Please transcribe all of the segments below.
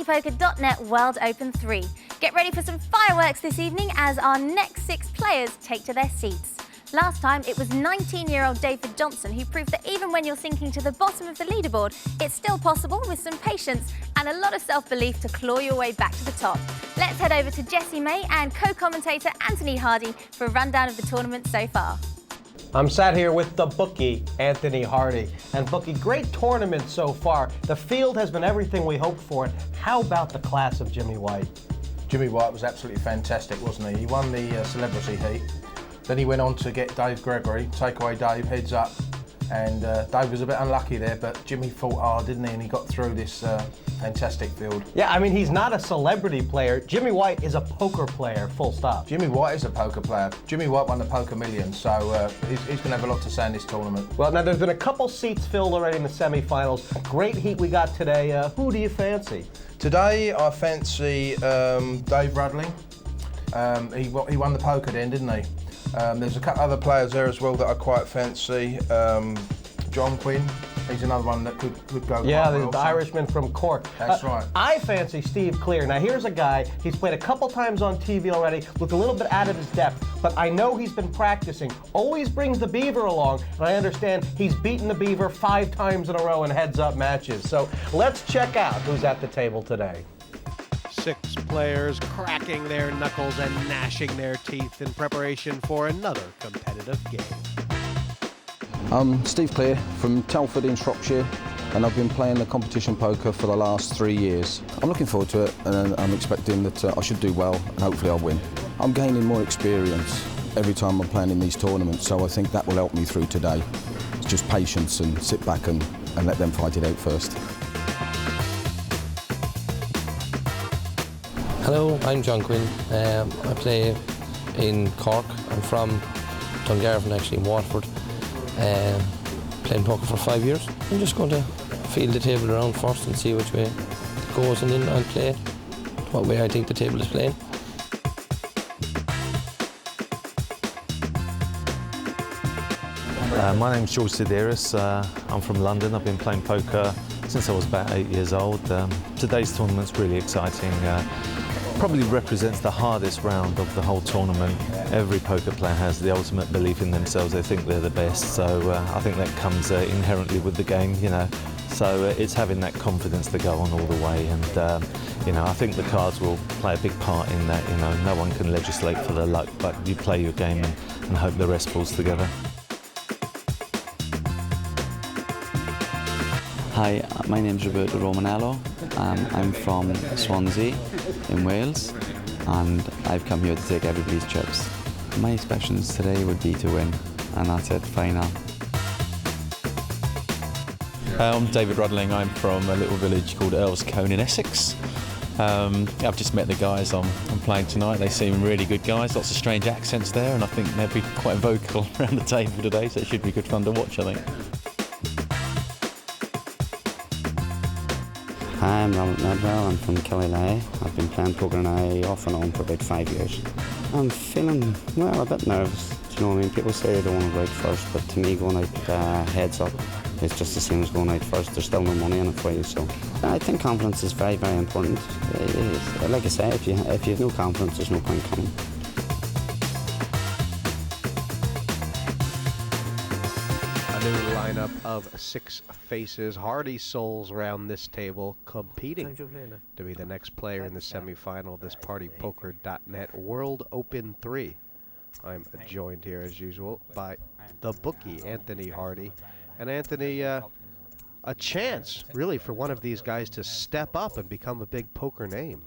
partypoker.net World Open 3. Get ready for some fireworks this evening as our next 6 players take to their seats. Last time, it was 19-year-old David Johnson who proved that even when you're sinking to the bottom of the leaderboard, it's still possible with some patience and a lot of self-belief to claw your way back to the top. Let's head over to Jessie May and co-commentator Anthony Hardy for a rundown of the tournament so far. I'm sat here with the bookie, Anthony Hardy. And bookie, great tournament so far. The field has been everything we hoped for. How about the class of Jimmy White? Jimmy White was absolutely fantastic, wasn't he? He won the celebrity heat. Then he went on to get Dave Gregory, take away Dave, heads up. And Dave was a bit unlucky there, but Jimmy fought hard, didn't he? And he got through this fantastic field. Yeah, I mean, he's not a celebrity player. Jimmy White is a poker player, full stop. Jimmy White is a poker player. Jimmy White won the Poker Million, so he's going to have a lot to say in this tournament. Well, now there's been a couple seats filled already in the semifinals. Great heat we got today. Who do you fancy? Today, I fancy Dave Rudling. He won the poker then, didn't he? There's a couple other players there as well that I quite fancy. John Quinn, he's another one that could go yeah, quite well. The Irishman from Cork. That's right. I fancy Steve Clear. Now here's a guy, he's played a couple times on TV already, looked a little bit out of his depth, but I know he's been practicing. Always brings the beaver along, and I understand he's beaten the beaver 5 times in a row in heads-up matches. So let's check out who's at the table today. 6 players cracking their knuckles and gnashing their teeth in preparation for another competitive game. I'm Steve Clear from Telford in Shropshire, and I've been playing the competition poker for the last 3 years. I'm looking forward to it, and I'm expecting that I should do well, and hopefully I'll win. I'm gaining more experience every time I'm playing in these tournaments, so I think that will help me through today. It's just patience and sit back and let them fight it out first. Hello, I'm John Quinn. I play in Cork. I'm from Dungarvan, actually, in Waterford. Playing poker for 5 years. I'm just going to feel the table around first and see which way it goes, and then I'll play what way I think the table is playing. My name's George Sideras. I'm from London. I've been playing poker since I was about 8 years old. Today's tournament's really exciting. Probably represents the hardest round of the whole tournament. Every poker player has the ultimate belief in themselves. They think they're the best, so I think that comes inherently with the game, you know. So it's having that confidence to go on all the way, and you know, I think the cards will play a big part in that. You know, no one can legislate for the luck, but you play your game and hope the rest falls together. Hi, my name's Roberto Romanello. I'm from Swansea in Wales, and I've come here to take everybody's chips. My expectations today would be to win, and that's it, final. I'm David Rudling. I'm from a little village called Earlscone in Essex. I've just met the guys I'm playing tonight. They seem really good guys, lots of strange accents there, and I think they'll be quite vocal around the table today, so it should be good fun to watch, I think. Hi, I'm Robert Medwell. I'm from Killilea. I've been playing poker now off and on for about 5 years. I'm feeling, well, a bit nervous. Do you know what I mean? People say they don't want to go out first, but to me, going out heads up is just the same as going out first. There's still no money in it for you, so I think confidence is very, very important. Like I say, if you have no confidence, there's no point coming. A new lineup of 6 faces, hardy souls around this table, competing to be the next player in the semifinal of this partypoker.net World Open 3. I'm joined here, as usual, by the bookie, Anthony Hardy. And Anthony, a chance, really, for one of these guys to step up and become a big poker name.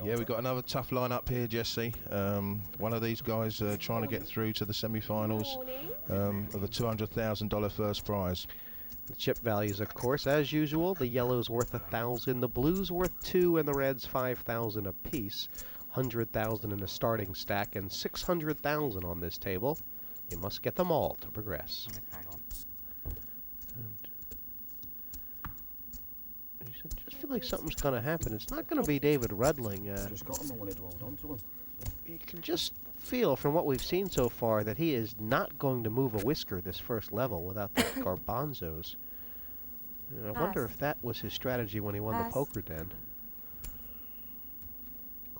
Yeah, we've got another tough lineup here, Jesse. One of these guys trying to get through to the semi-finals of a $200,000 first prize. The chip values, of course, as usual. The yellow's worth 1,000, the blue's worth 2, and the red's 5,000 apiece. 100,000 in a starting stack and 600,000 on this table. You must get them all to progress. I just feel like something's going to happen. It's not going to be David Rudling. You can just feel from what we've seen so far that he is not going to move a whisker this first level without the garbanzos. And I wonder if that was his strategy when he won the poker den.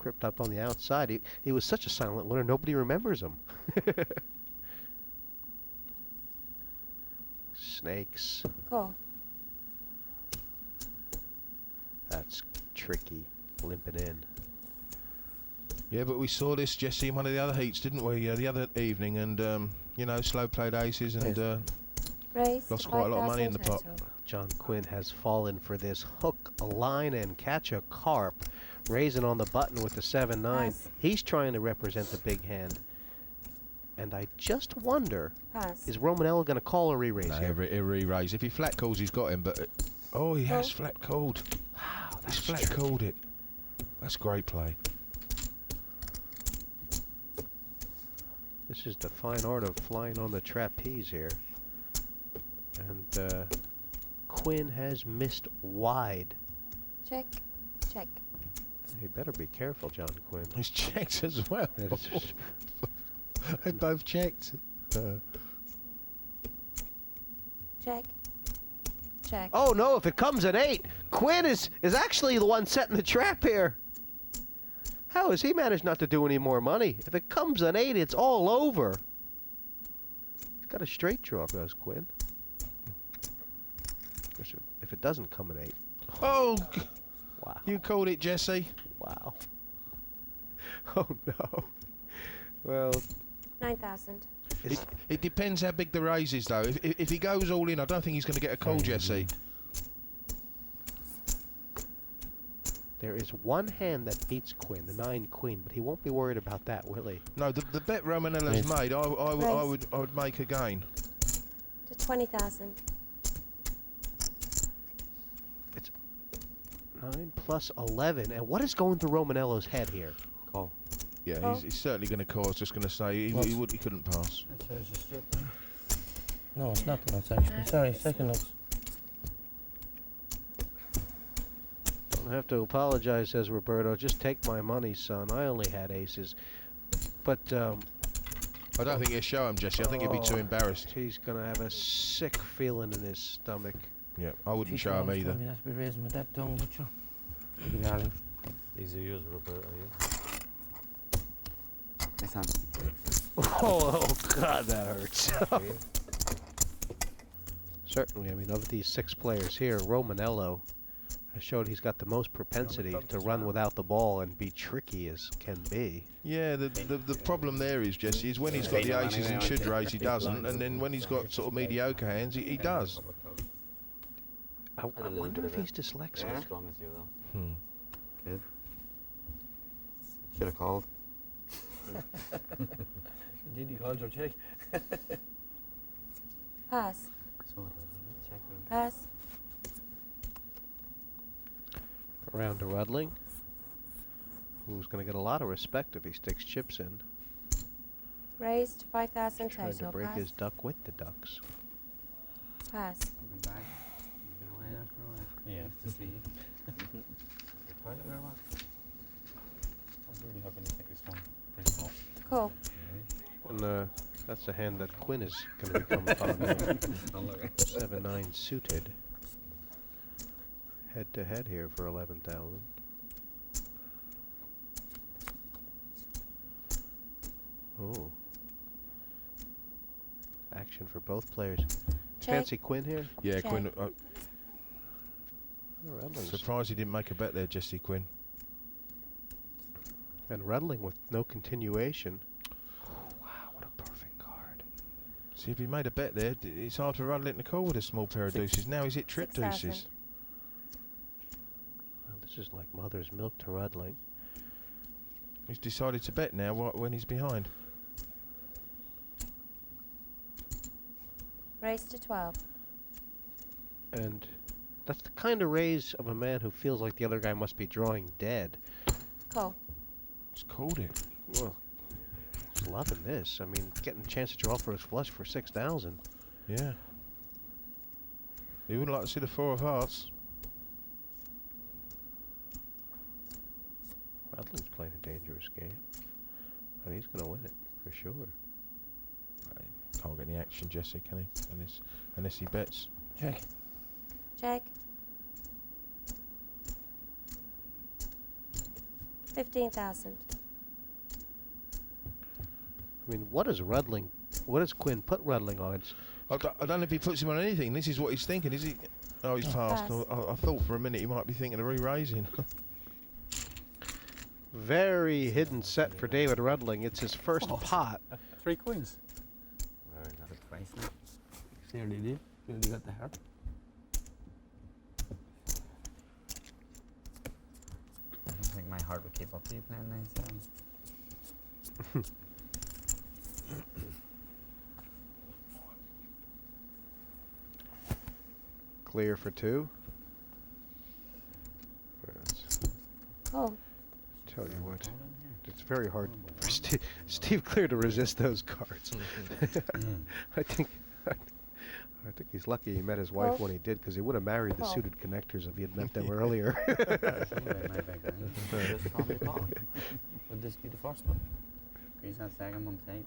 script up on the outside. He was such a silent winner, nobody remembers him. Snakes. Cool. That's tricky. Limping in. Yeah, but we saw this, Jesse, in one of the other heats, didn't we? The other evening, and you know, slow played aces and Raise lost quite a lot of money in the pot. total. John Quinn has fallen for this hook, a line, and catch a carp. Raising on the button with the 7-9. Pass. He's trying to represent the big hand. And I just wonder, Pass. is Romanello going to call or re-raise No, here? he'll re-raise. If he flat calls, he's got him, but... oh, he has flat called. Wow, He's that's flat called it. That's great play. This is the fine art of flying on the trapeze here. And Quinn has missed wide. Check. Check. You better be careful, John Quinn. He's checked as well. It's- They both checked. Check. Check. Oh no, if it comes at 8, Quinn is actually the one setting the trap here. How has he managed not to do any more money? If it comes at 8, it's all over. He's got a straight draw, goes Quinn. If it doesn't come at 8. Oh, Wow. you called it, Jesse. Wow. Oh no. Well, 9,000. It depends how big the raise is, though. If he goes all in, I don't think he's going to get a call, Jesse. there is one hand that beats Quinn, the 9 queen, but he won't be worried about that, will he? No, the bet Romanello's made, I would make again. To 20,000. 9 plus 11, and what is going through Romanello's head here? Call. Yeah, Oh. he's certainly going to call. I was just going to say he couldn't pass. No, it's not nuts actually. Sorry, second nuts. Don't have to apologize, says Roberto. Just take my money, son. I only had aces. But I don't think he'll show him, Jesse. I think he'll be too embarrassed. he's gonna have a sick feeling in his stomach. Yeah, I wouldn't show him either. You have to be raising with that tongue, but you. Maybe, darling. These are yours, Roberto, are you? This hand. Oh God, that hurts. Certainly, I mean, of these 6 players here, Romanello has showed he's got the most propensity to run without the ball and be tricky as can be. Yeah, the problem there is, Jesse, is when he's got the aces and should raise, he doesn't, and then when he's got sort of mediocre hands, he does. I wonder if he's dyslexic. Strong as you though. Good. Should have called. Did you call your check? Pass. Check. Pass. Around to Rudling, who's going to get a lot of respect if he sticks chips in. Raised 5,000 Trying to total. break Pass. his duck with the ducks. Pass. Welcome back. You've been away there for a while. Yeah. Nice to see you. The toilet or what? I was really hoping to take this one pretty small. Cool. And that's a hand that Quinn is going to become fond of. 7-9 suited. Head to head here for 11,000. Oh. Action for both players. Check. Fancy Quinn here? Yeah, Check. Quinn. Oh, Rudling's- Surprised he didn't make a bet there, Jesse Quinn. And Rudling with no continuation. Oh, wow, what a perfect card. See, if he made a bet there, it's hard for Rudling to call with a small pair of deuces. Now he's hit trip 6,000. deuces. Well, this is like mother's milk to Rudling. He's decided to bet now when he's behind. Raised to 12. And that's the kind of raise of a man who feels like the other guy must be drawing dead. Cool. He's called it. Well, he's loving this. I mean, getting a chance to draw for his flush for 6,000. Yeah. He wouldn't like to see the 4 of hearts. Rudling's playing a dangerous game. And he's going to win it, for sure. Can't get any action, Jesse, can he? Unless he bets. Check. Check. 15,000. I mean, what does Quinn put Rudling on? I don't know if he puts him on anything. This is what he's thinking, is he? Oh, he's passed. I thought for a minute he might be thinking of re-raising. Very hidden set for David Rudling. It's his first pot. 3 queens. Very not a price now. Clearly did. Clearly got the heart. I don't think my heart would keep up to you playing 9-7. Clear for 2. Oh. Tell you what, it's very hard for Steve Clear to resist those cards. I think he's lucky he met his wife when he did, because he would have married the suited connectors if he had met them earlier. Would this be the first one? He's not second one tonight.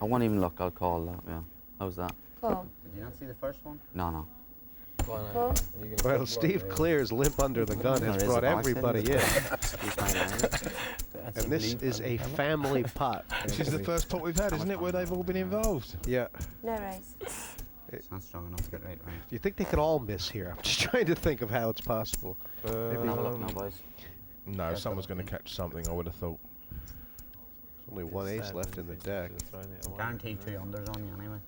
I won't even look, I'll call that, yeah. How's that? Call. Did you not see the first one? No, no. Call. Well, Steve Clear's limp under the gun has brought everybody in. And this is a family pot. This is the first pot we've had, isn't it, where they've all been involved? Yeah. No raise. It's not strong enough to get right. Do you think they could all miss here? I'm just trying to think of how it's possible. Maybe have a look now, boys. No, someone's going to catch something, I would have thought. There's only one ace left in the deck. Guaranteed 2 unders on you anyway.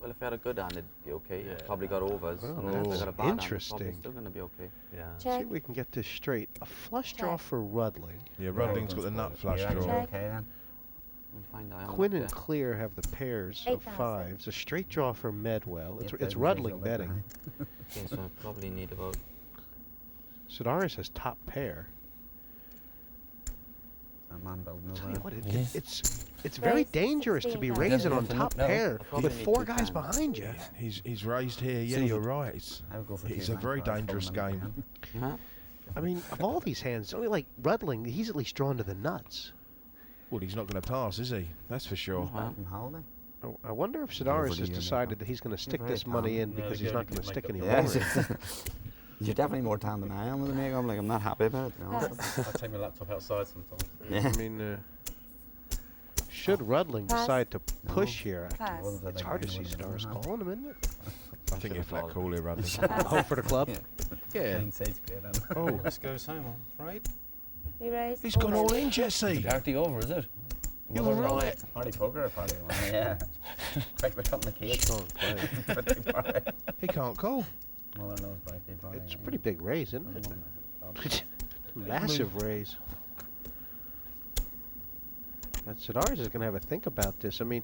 Well, if I had a good hand, it'd be okay. Yeah. Probably got overs. And if I got a bad hand, it's probably still going to be okay. Yeah. See if we can get this straight. A flush draw for Rudling. Yeah, Rudling's got the nut flush draw. Okay then. We'll find out. Quinn and Clear have the pairs of 5s. A straight draw for Medwell. It's Rudling betting. Okay, so I probably need about... Sideras has top pair. Tell you what, it's very dangerous to be raising on top pair with 4 guys behind you. He's raised here. Yeah, you're right. It's a very dangerous game. I mean, of all these hands, only like Rudling, he's at least drawn to the nuts. Well, he's not going to pass, is he? That's for sure. I wonder if Sideras has decided that he's going to stick this money in because he's not going to stick any more in. You're definitely more tan than I am with the makeup. Like, I'm not happy about it. I take my laptop outside sometimes. Yeah. I mean, should Rudling decide to push here, it's hard to see Sideras calling him, isn't it? I think if that call here, Rudling. Hope for the club. Yeah. Oh, this goes home, I'm afraid. We raise. He's gone all in, Jesse. Party over, is it? You're right. Party poker or party one? Yeah. Quick, we're cutting the cake. He can't call. Mother knows birthday party. It's a pretty big raise, isn't it? Massive raise. And Sideras is going to have a think about this. I mean,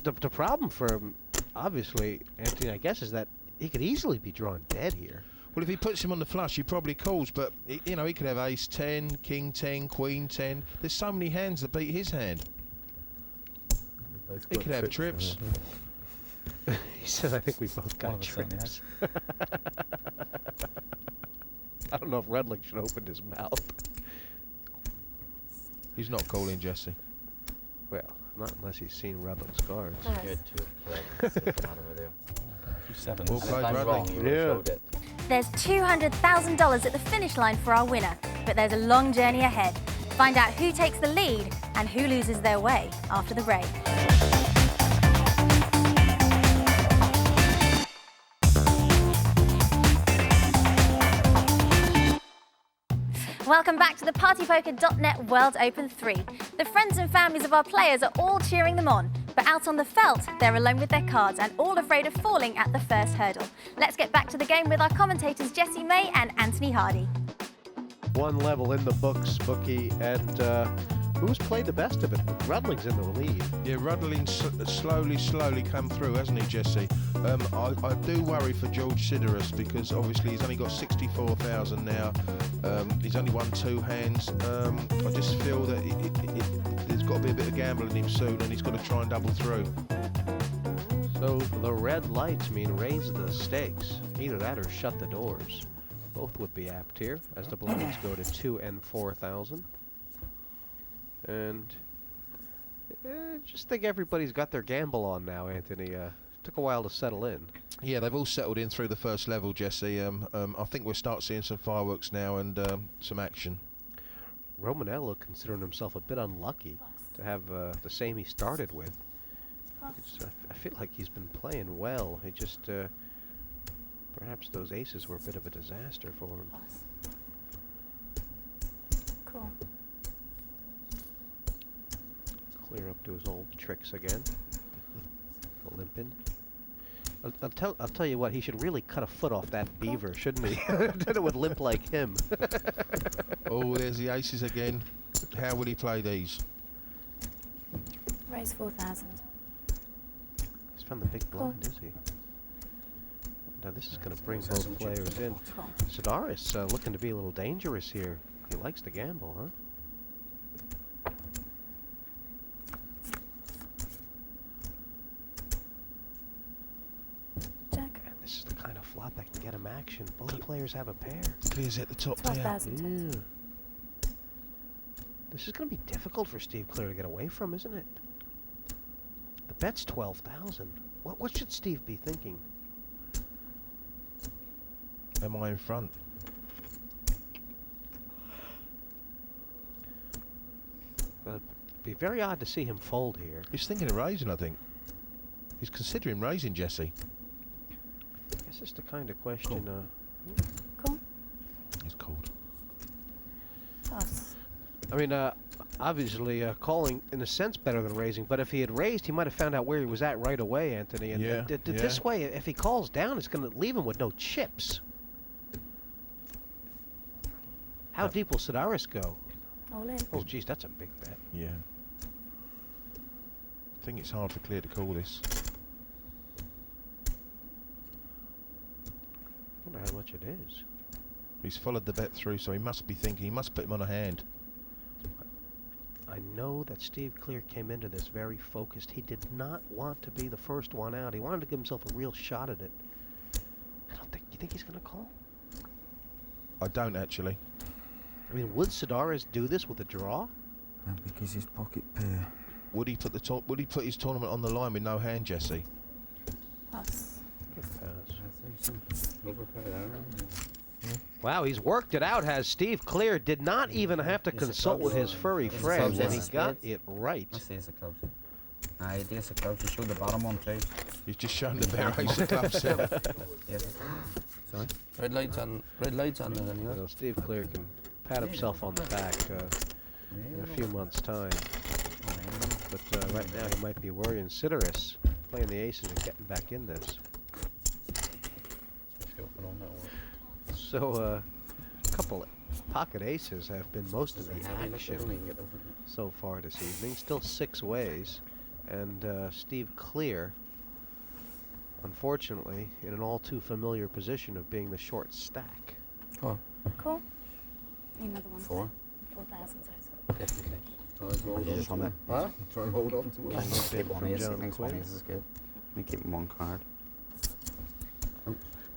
the problem for him, obviously, Anthony, I guess, is that he could easily be drawn dead here. Well, if he puts him on the flush, he probably calls, but, you know, he could have ace 10, king 10, queen 10. There's so many hands that beat his hand. He could have trips. He says, I think we both got trips. I don't know if Rudling should open his mouth. He's not calling, Jesse. Well, not unless he's seen Rudling's cards. Well played, Rudling. Yeah. There's $200,000 at the finish line for our winner, but there's a long journey ahead. Find out who takes the lead and who loses their way after the break. Welcome back to the partypoker.net World Open 3. The friends and families of our players are all cheering them on, but out on the felt, they're alone with their cards and all afraid of falling at the first hurdle. Let's get back to the game with our commentators Jessie May and Anthony Hardy. 1 level in the books, bookie, and who's played the best of it? Rudling's in the lead. Yeah, Rudling's slowly come through, hasn't he, Jesse? I do worry for George Sideras because obviously he's only got 64,000 now. He's only won 2 hands. I just feel that there's got to be a bit of gambling in him soon, and he's got to try and double through. So the red lights mean raise the stakes. Either that or shut the doors. Both would be apt here, as the blinds go to 2 and 4,000. And just think everybody's got their gamble on now, Anthony. Took a while to settle in. Yeah, they've all settled in through the first level, Jesse. I think we'll start seeing some fireworks now and some action. Romanello considering himself a bit unlucky to have the same he started with. I feel like he's been playing well. He just perhaps those aces were a bit of a disaster for him. Cool. Clear up to his old tricks again. Limping. I'll tell you what, he should really cut a foot off that beaver, shouldn't he? Then it would limp like him. Oh, there's the aces again. How will he play these? Raise 4,000. He's found the big blind, is he? Now this is going to bring both players in. Sideras looking to be a little dangerous here. He likes to gamble, huh? This is the kind of flop that can get him action. Both players have a pair. Clears at the top there. 12,000. Yeah. This is going to be difficult for Steve Clear to get away from, isn't it? The bet's 12,000. What should Steve be thinking? Am I in front? It'd be very odd to see him fold here. He's thinking of raising, I think. He's considering raising, Jesse. It's just the kind of question. Cool. He's called. Pass. I mean, obviously calling in a sense better than raising, but if he had raised, he might have found out where he was at right away, Anthony. And this way, if he calls down, it's going to leave him with no chips. How deep will Sideras go? All in. Oh, geez, that's a big bet. Yeah. I think it's hard for Clear to call this. I wonder how much it is. He's followed the bet through, so he must be thinking, he must put him on a hand. I know that Steve Clear came into this very focused. He did not want to be the first one out. He wanted to give himself a real shot at it. You think he's going to call? I don't actually. I mean, would Sideras do this with a draw? Because his pocket pair. Would he put his tournament on the line with no hand, Jesse? Pass. Good pass. Hmm? Wow, he's worked it out, has Steve Clear. Did not even have to consult with his furry friend, and he got it right. That's the ace of clubs. Aye, the ace of clubs. You showed the bottom one too. He's just shown the bare ace of clubs. Sorry? Red lights on there anyway. Well, Steve Clear can pat himself on the back in a few months' time. But right now he might be worrying. Sideras playing the aces and getting back in this. So a couple of pocket aces have been most of the action so far this evening. Still 6 ways. And Steve Clear, unfortunately, in an all too familiar position of being the short stack. Cool. Cool. Need another one. 4,000 total. Definitely. Just on it. Huh? Try and hold on to it. Keep One ace. I think one ace is good. We keep him one card.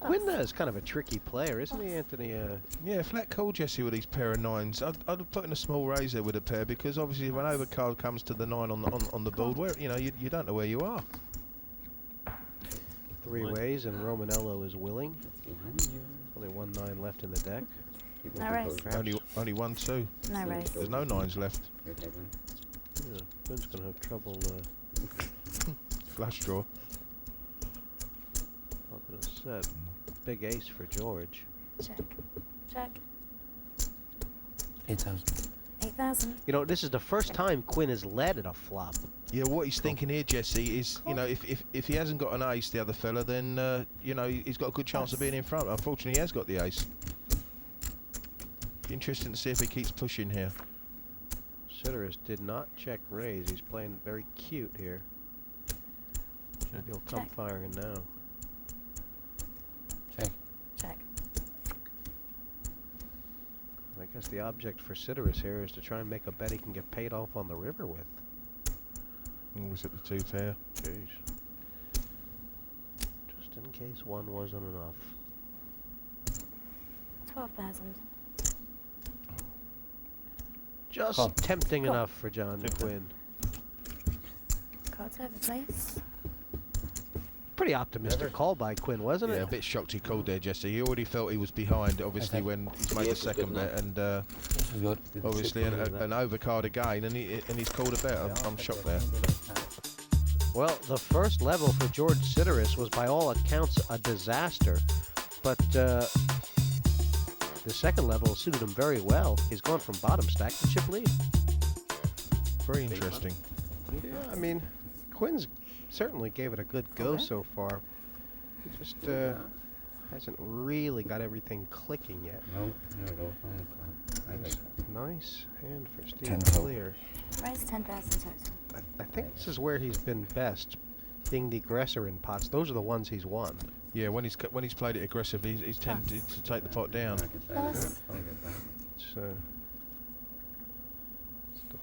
Quinn is kind of a tricky player, isn't he, Anthony? Yeah, flat call, Jesse, with these pair of nines. I'd put in a small raise there with a pair, because obviously if an overcard comes to the 9 on the board, where you don't know where you are. 3 ways, and Romanello is willing. Only 1 9 left in the deck. No raise. Only 1 2. No raise. There's no 9s left. Yeah, Quinn's going to have trouble Flush draw. up in a set. Big ace for George. Check. Check. 8,000. 8,000. You know, this is the first time Quinn has led at a flop. Yeah, what he's thinking here, Jesse, is if he hasn't got an ace, the other fella, then he's got a good chance of being in front. Unfortunately, he has got the ace. Interesting to see if he keeps pushing here. Sideras did not check raise. He's playing very cute here. Maybe he'll come firing now. Check. Check. I guess the object for Sideras here is to try and make a bet he can get paid off on the river with. Was it the 2 pair? Jeez. Just in case 1 wasn't enough. 12,000. Just tempting enough for John Quinn. Cards over, please. Pretty optimistic call by Quinn, wasn't Yeah, it? a bit shocked he called there, Jesse. He already felt he was behind, obviously, when he's made the second bet, and obviously an overcard again, and he's called a bet. I'm shocked there. Well, the first level for George Sideras was by all accounts a disaster, but the second level suited him very well. He's gone from bottom stack to chip lead. Very interesting. Yeah, I mean, Quinn's certainly gave it a good go so far. He just hasn't really got everything clicking yet. No, there we go. Nice hand for Steve 10 Clear. Raise 10,000 total. I think this is where he's been best, being the aggressor in pots. Those are the ones he's won. Yeah, when he's played it aggressively, he's tended to take the pot down. Pass. It's the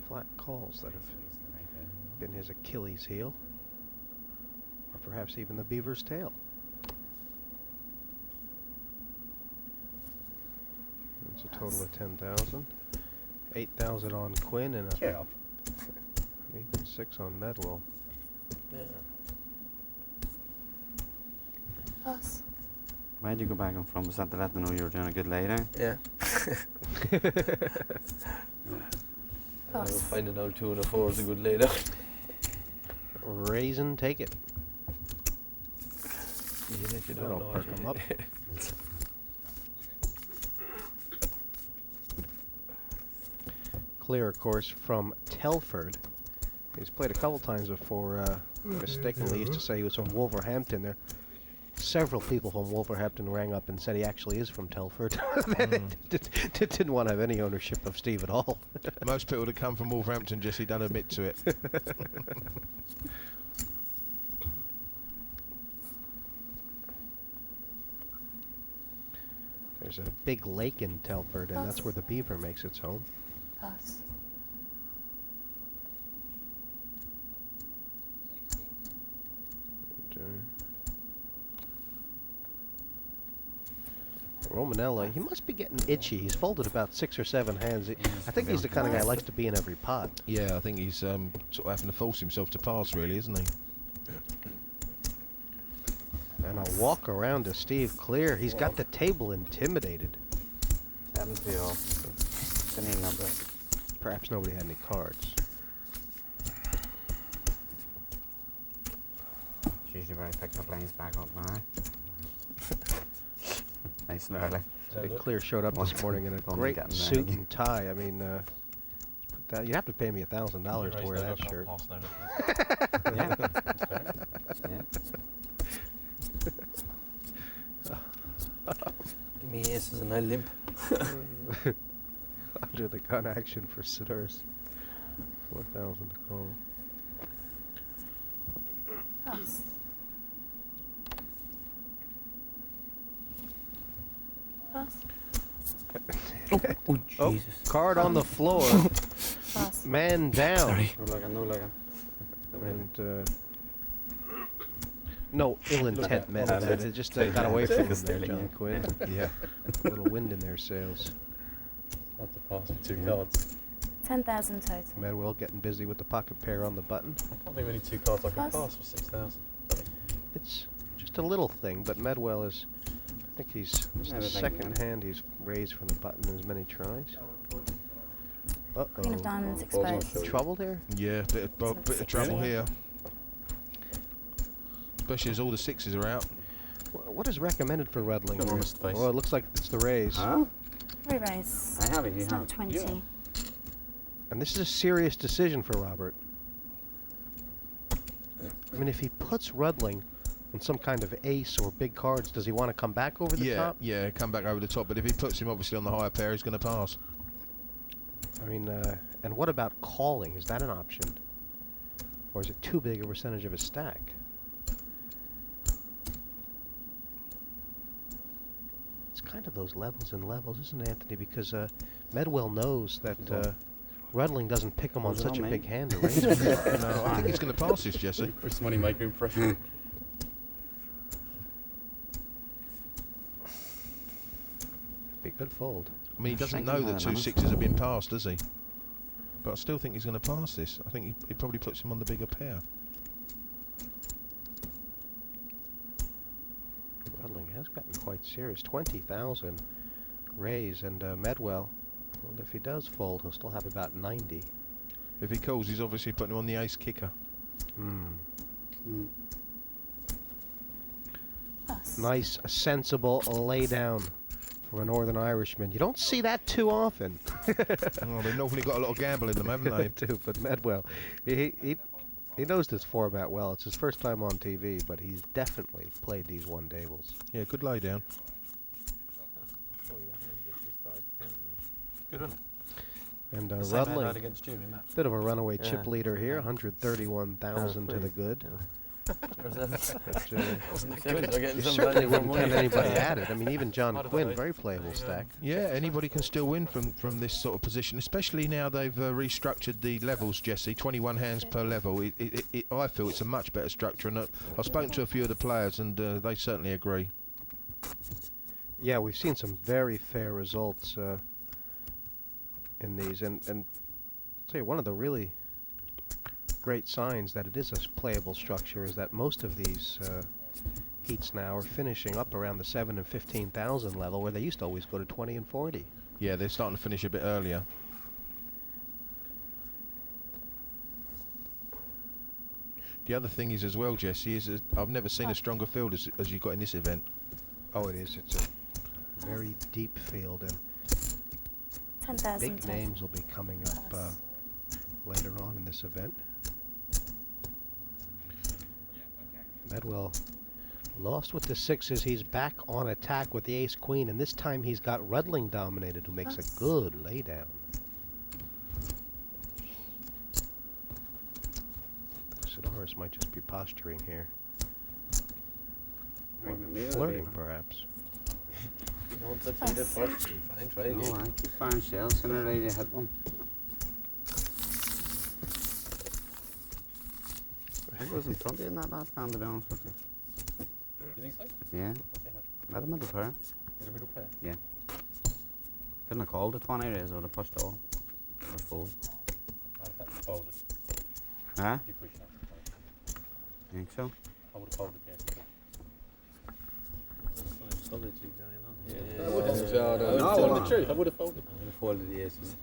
flat calls that have been his Achilles heel, or perhaps even the beaver's tail. It's a total of 10,000. 8,000 on Quinn and an even 6 on Medwell. Pass. Where'd you go back and from? Was that to let them know you were doing a good lay down? Yeah. Pass. Find an old 2 and a 4 is a good lay down. Raise and take it. Even if you don't That'll know perk it. him up. Clear, of course, from Telford. He's played a couple times before. Mistakenly used to say he was from Wolverhampton. There, several people from Wolverhampton rang up and said he actually is from Telford. Didn't want to have any ownership of Steve at all. Most people that come from Wolverhampton, Jesse, don't admit to it. There's a big lake in Telford, and that's where the beaver makes its home. Pass. Romanello, He must be getting itchy. He's folded about 6 or 7 hands. I think he's the kind of guy who likes to be in every pot. Yeah, I think he's sort of having to force himself to pass, really, isn't he? And a walk around to Steve Clear. He's got the table intimidated. 70 off. Didn't even number. Perhaps nobody had any cards. It's usually where I pick the lanes back up now. Nice and early. Steve Clear showed up this morning in a great suit and tie. I mean, you'd have to pay me $1,000 to wear that shirt. Yeah. That's fair. Yeah. Give me aces and I limp. Under the gun action for Sideras. 4,000 to call. Pass. Pass. Oh, Jesus. Card on the floor. Pass. Man down. Sorry. No looking. And no ill intent meant that. It just got away from him there, John Quinn. Yeah. A little wind in their sails. Not to pass for 2 cards. 10,000 total. Medwell getting busy with the pocket pair on the button. I can't think of any 2 cards I can Pass. pass for 6,000. It's just a little thing, but Medwell is, I think he's, it's the second hand he's raised from the button in as many tries. Queen of Uh-oh. diamonds exposed. Trouble there? Yeah, bit of trouble here. Especially as all the 6s are out. What is recommended for Rudling? Got honest face. Well, it looks like it's the raise. Huh? Re-raise. I have it. You It's have not it. 20. Yeah. And this is a serious decision for Robert. I mean, if he puts Rudling on some kind of ace or big cards, does he want to come back over the top? Yeah, come back over the top. But if he puts him obviously on the higher pair, he's going to pass. I mean, and what about calling? Is that an option? Or is it too big a percentage of his stack? It's kind of those levels and levels, isn't it, Anthony? Because Medwell knows that Rudling doesn't pick him on such a big hand to raise. No, I think he's going to pass this, Jesse. First money maker impression. Be a good fold. I mean, he doesn't know that 2 6s have been passed, does he? But I still think he's going to pass this. I think he probably puts him on the bigger pair. quite serious. 20,000 raise, and Medwell, well, if he does fold, he'll still have about 90. If he calls, he's obviously putting him on the ace kicker. Nice, sensible lay down from a Northern Irishman. You don't see that too often. Oh, they've normally got a lot of gamble in them, haven't they? Too, but Medwell, he knows this format well. It's his first time on TV, but he's definitely played these one tables. Yeah, good lay down. Good, isn't it? And The same hand Rudling, out against you in that. bit of a runaway Yeah. chip leader here, 131,000 to the good. You certainly wouldn't count anybody at it. I mean, even John Quinn, very playable stack. Yeah, anybody can still win from this sort of position, especially now they've restructured the levels, Jesse. 21 hands per level. I feel it's a much better structure, and I've spoken to a few of the players, and they certainly agree. Yeah, we've seen some very fair results in these, and I'll tell you, one of the really great signs that it is a playable structure is that most of these heats now are finishing up around the 7,000 and 15,000 level, where they used to always go to 20 and 40. Yeah, they're starting to finish a bit earlier. The other thing is as well, Jesse, is that I've never seen a stronger field as you got in this event. Oh, it is. It's a very deep field, and 10,000. big names will be coming up later on in this event. Medwell lost with the sixes. He's back on attack with the ace-queen, and this time he's got Rudling dominated, who makes a good laydown. Sideras might just be posturing here. Flirting, perhaps. You don't succeed at first. Fine, try again. No, I keep firing shells sooner or later you hit one. I think I was in front of you in that last hand, to be honest with you. You think so? Yeah. Let him middle pair. You're a middle pair? Yeah. Couldn't have called the 20 raise, I would have pushed all. Or fold. I'd have folded. Huh? You push up. You think so? I would have folded, yeah. Solidly going on. Yeah. I would have Tell the truth, I would have folded. I would have folded the aces.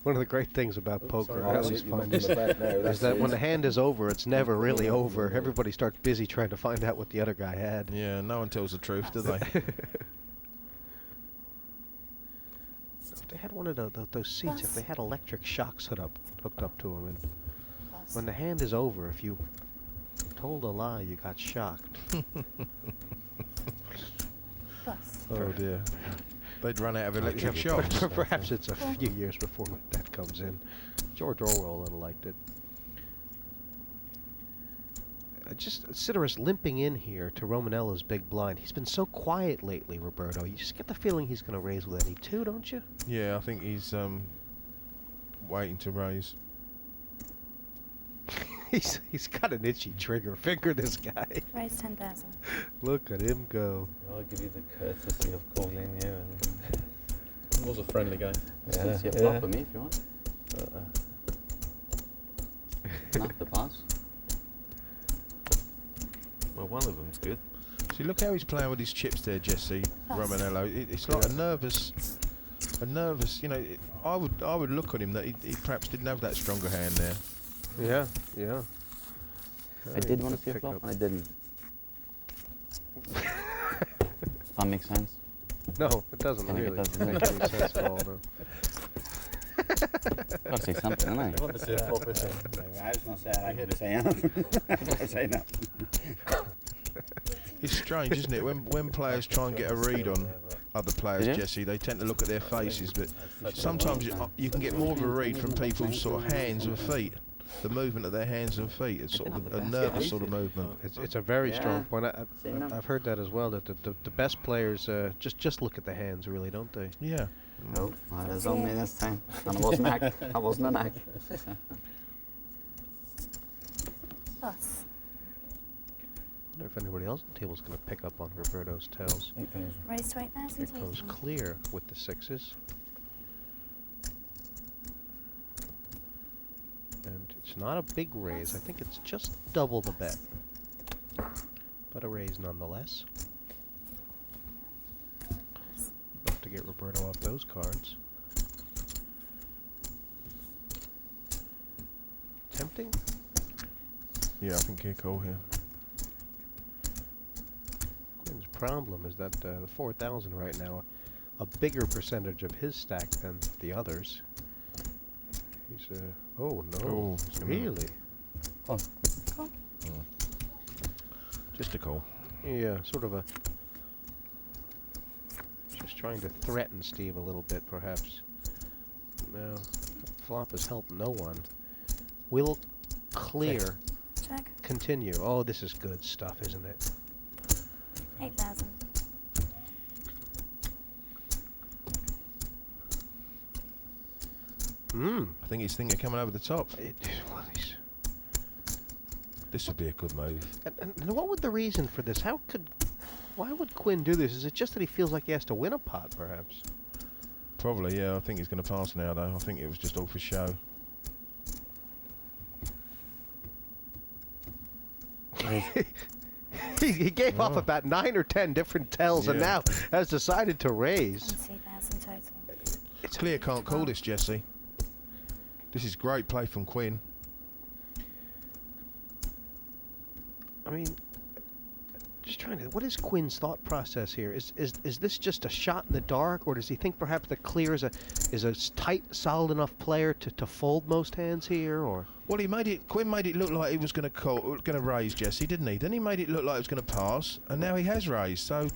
One of the great things about poker, sorry. I always find, is that when the hand is over, it's never really over. Everybody starts busy trying to find out what the other guy had. Yeah, no one tells the truth, do they? If they had one of those seats, if they had electric shocks hooked up to them, and when the hand is over, if you told a lie, you got shocked. Oh dear. They'd run out of electric shocks. Perhaps it's a few years before that comes in. George Orwell would have liked it. Just Sideras limping in here to Romanello's big blind. He's been so quiet lately, Roberto. You just get the feeling he's going to raise with any two, don't you? Yeah, I think he's waiting to raise. He's got an itchy trigger finger, this guy. Raise 10,000. Look at him go. I'll give you the courtesy of calling you. And It was a friendly game. Still see a flop with me if you want. Not the pass. Well, one of them's good. See, look how he's playing with his chips there, Jesse Romanello. It's like a nervous. You know, I would look at him that he perhaps didn't have that stronger hand there. Yeah, yeah. I did want to see a flop and I didn't. That makes sense. No, it doesn't I think it really doesn't. make any sense at all, no. Gotta say something, didn't I? I want to see a flop, isn't it? I was gonna say I couldn't say anything. I couldn't say nothing. It's strange, isn't it? When players try and get a read on other players, Jesse, they tend to look at their faces, but sometimes you can get more of a read from people's sort of hands and feet. The movement of their hands and feet. It's sort of a nervous sort of movement. It's a very strong point. I've heard that as well, that the best players just look at the hands, really, don't they? Yeah. No, it was on me this time. And I wasn't hack. I wasn't an hack. Plus. I wonder if anybody else on the table is going to pick up on Roberto's tells. Raise to 8,000. It goes clear with the sixes. And it's not a big raise. I think it's just double the bet. But a raise nonetheless. get Roberto off those cards. Tempting? Yeah, I think he'll call here. Quinn's problem is that the 4,000 right now, a bigger percentage of his stack than the others. He's oh no, Oh, really? Call. Cool. Just a call. Yeah, sort of a. Just trying to threaten Steve a little bit, perhaps. No, flop has helped no one. Will clear. Check. Continue. Oh, this is good stuff, isn't it? 8,000. I think he's thinking coming over the top. Well, This would be a good move. and what would the reason for this? Why would Quinn do this? Is it just that he feels like he has to win a pot, perhaps? Probably, yeah. I think he's going to pass now, though. I think it was just all for show. He gave off about 9 or 10 different tells, and now has decided to raise. 20,000 total. It's clear can't call this, Jesse. This is great play from Quinn. I mean, just trying to. What is Quinn's thought process here? Is this just a shot in the dark, or does he think perhaps that Clear is a tight, solid enough player to fold most hands here, or? Well, Quinn made it look like he was going to raise, Jesse, didn't he? Then he made it look like he was going to pass, and now he has raised. So,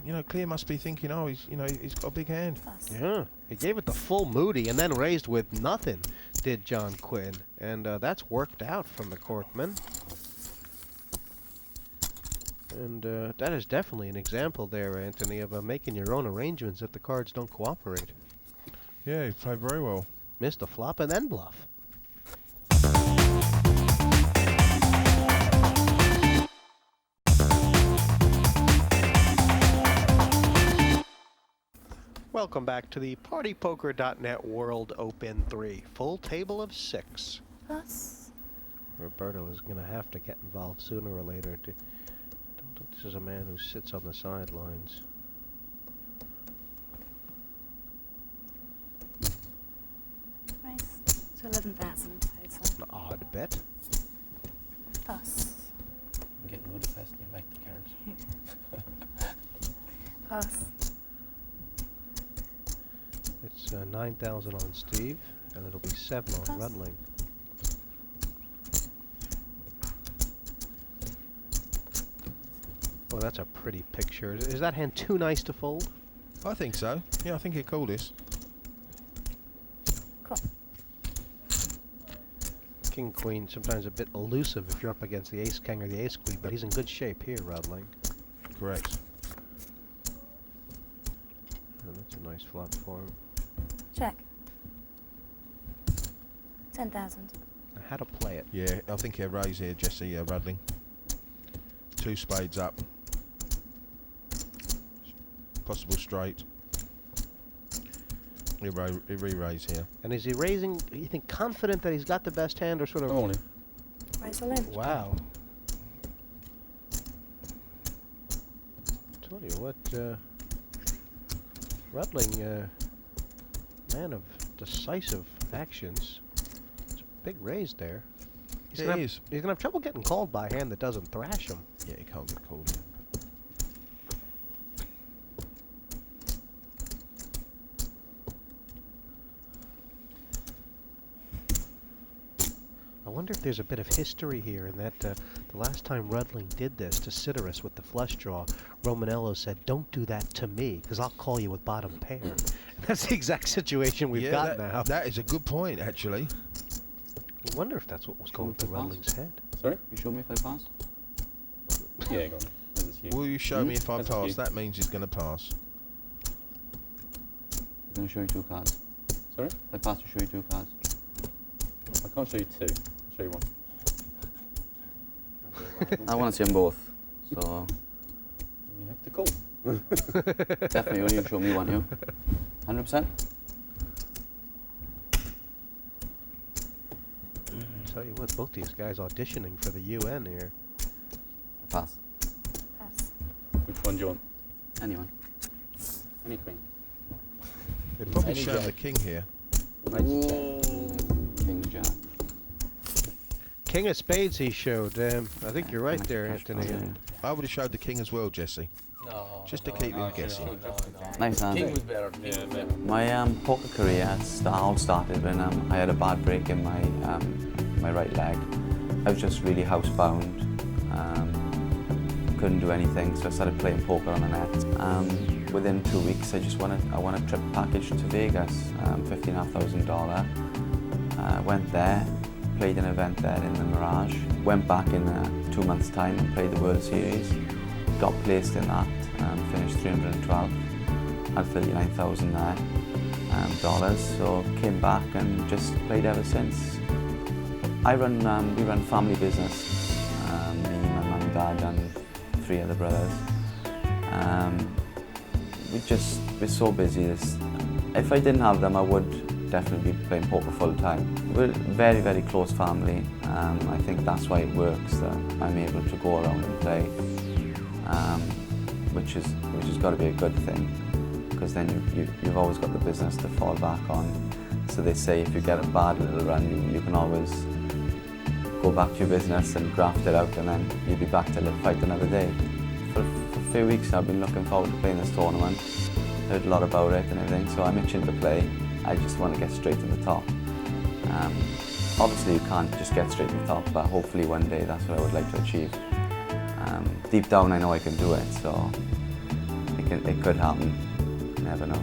you know, Clear must be thinking, oh, he's got a big hand. Yeah, he gave it the full Moody and then raised with nothing, did John Quinn, and that's worked out from the Corkman. And that is definitely an example there, Anthony, of making your own arrangements if the cards don't cooperate. Yeah, he played very well. Missed a flop and then bluff. Welcome back to the partypoker.net World Open 3. Full table of 6. Plus. Roberto is going to have to get involved sooner or later. This is a man who sits on the sidelines. Price. So 11,000 total. An odd bet. Plus. I'm getting rid of fast and back the cards. Plus. It's 9,000 on Steve, and it'll be 7 on Plus. Rudling. Oh, that's a pretty picture. Is that hand too nice to fold? I think so. Yeah, I think he'll call this. Cool. King Queen sometimes a bit elusive if you're up against the Ace King or the Ace Queen, but he's in good shape here, Rudling. Correct. And that's a nice flop for him. Check. 10,000. Now, how to play it? Yeah, I think he'll raise here, Jesse, Rudling. 2 spades up. Possible straight. He'll re-raise here. And is he raising, you think, confident that he's got the best hand, or sort of... Only. Raise all in. Wow. Tell you what, Rudling, man of decisive actions. It's a big raise there. He's gonna have trouble getting called by a hand that doesn't thrash him. Yeah, he can't get called. I wonder if there's a bit of history here in that the last time Rudling did this to Sideras with the flush draw, Romanello said, "Don't do that to me, because I'll call you with bottom pair." And that's the exact situation we've got now. That is a good point, actually. I wonder if that's what was going through Rudling's head. Sorry? You show me if I pass? Yeah, go on. Will you show me if I pass? That means he's going to pass. I'm going to show you 2 cards. Sorry? If I pass to show you 2 cards. I can't show you 2. I'll show you 1. I want to see them both, so... You have to call. Definitely only show me 1, you. 100%? Tell you what, both these guys auditioning for the UN here. Pass. Pass. Which one do you want? Anyone. Any queen. They'd probably show the king here. King Jack. King of spades he showed. I think you're right there, Anthony. I would have showed the king as well, Jesse. No. Just to keep him guessing. Nice hand. King was better. My poker career all started when I had a bad break in my my right leg. I was just really housebound. Couldn't do anything, so I started playing poker on the net. Within 2 weeks, I won a trip package to Vegas, $15,500. Went there, played an event there in the Mirage. Went back in 2 months' time and played the World Series. Got placed in that, finished 312. Had $39,000 there, dollars. So came back and just played ever since. We run family business. Me, my mum, dad, and 3 other brothers. We're so busy. If I didn't have them, I would definitely be playing poker full time. We're a very, very close family. I think that's why it works, that I'm able to go around and play, which has got to be a good thing, because then you've always got the business to fall back on. So they say if you get a bad little run, you can always go back to your business and graft it out, and then you'll be back to fight another day. For a few weeks I've been looking forward to playing this tournament. Heard a lot about it and everything, so I'm itching to play. I just want to get straight to the top. Obviously you can't just get straight to the top, but hopefully one day that's what I would like to achieve. Deep down I know I can do it, so it could happen. You never know.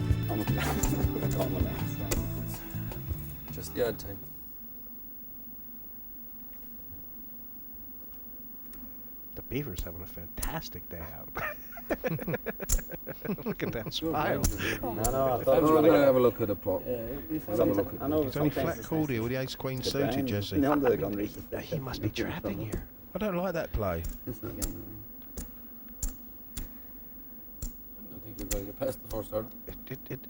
Just the odd time. The Beaver's having a fantastic day out. Look at that smile. I'm going to have a look at the plot. He's only flat called here with the ace queen suited, Jesse. He must be trapping here. I don't like that play. You're going to get past the first turn. It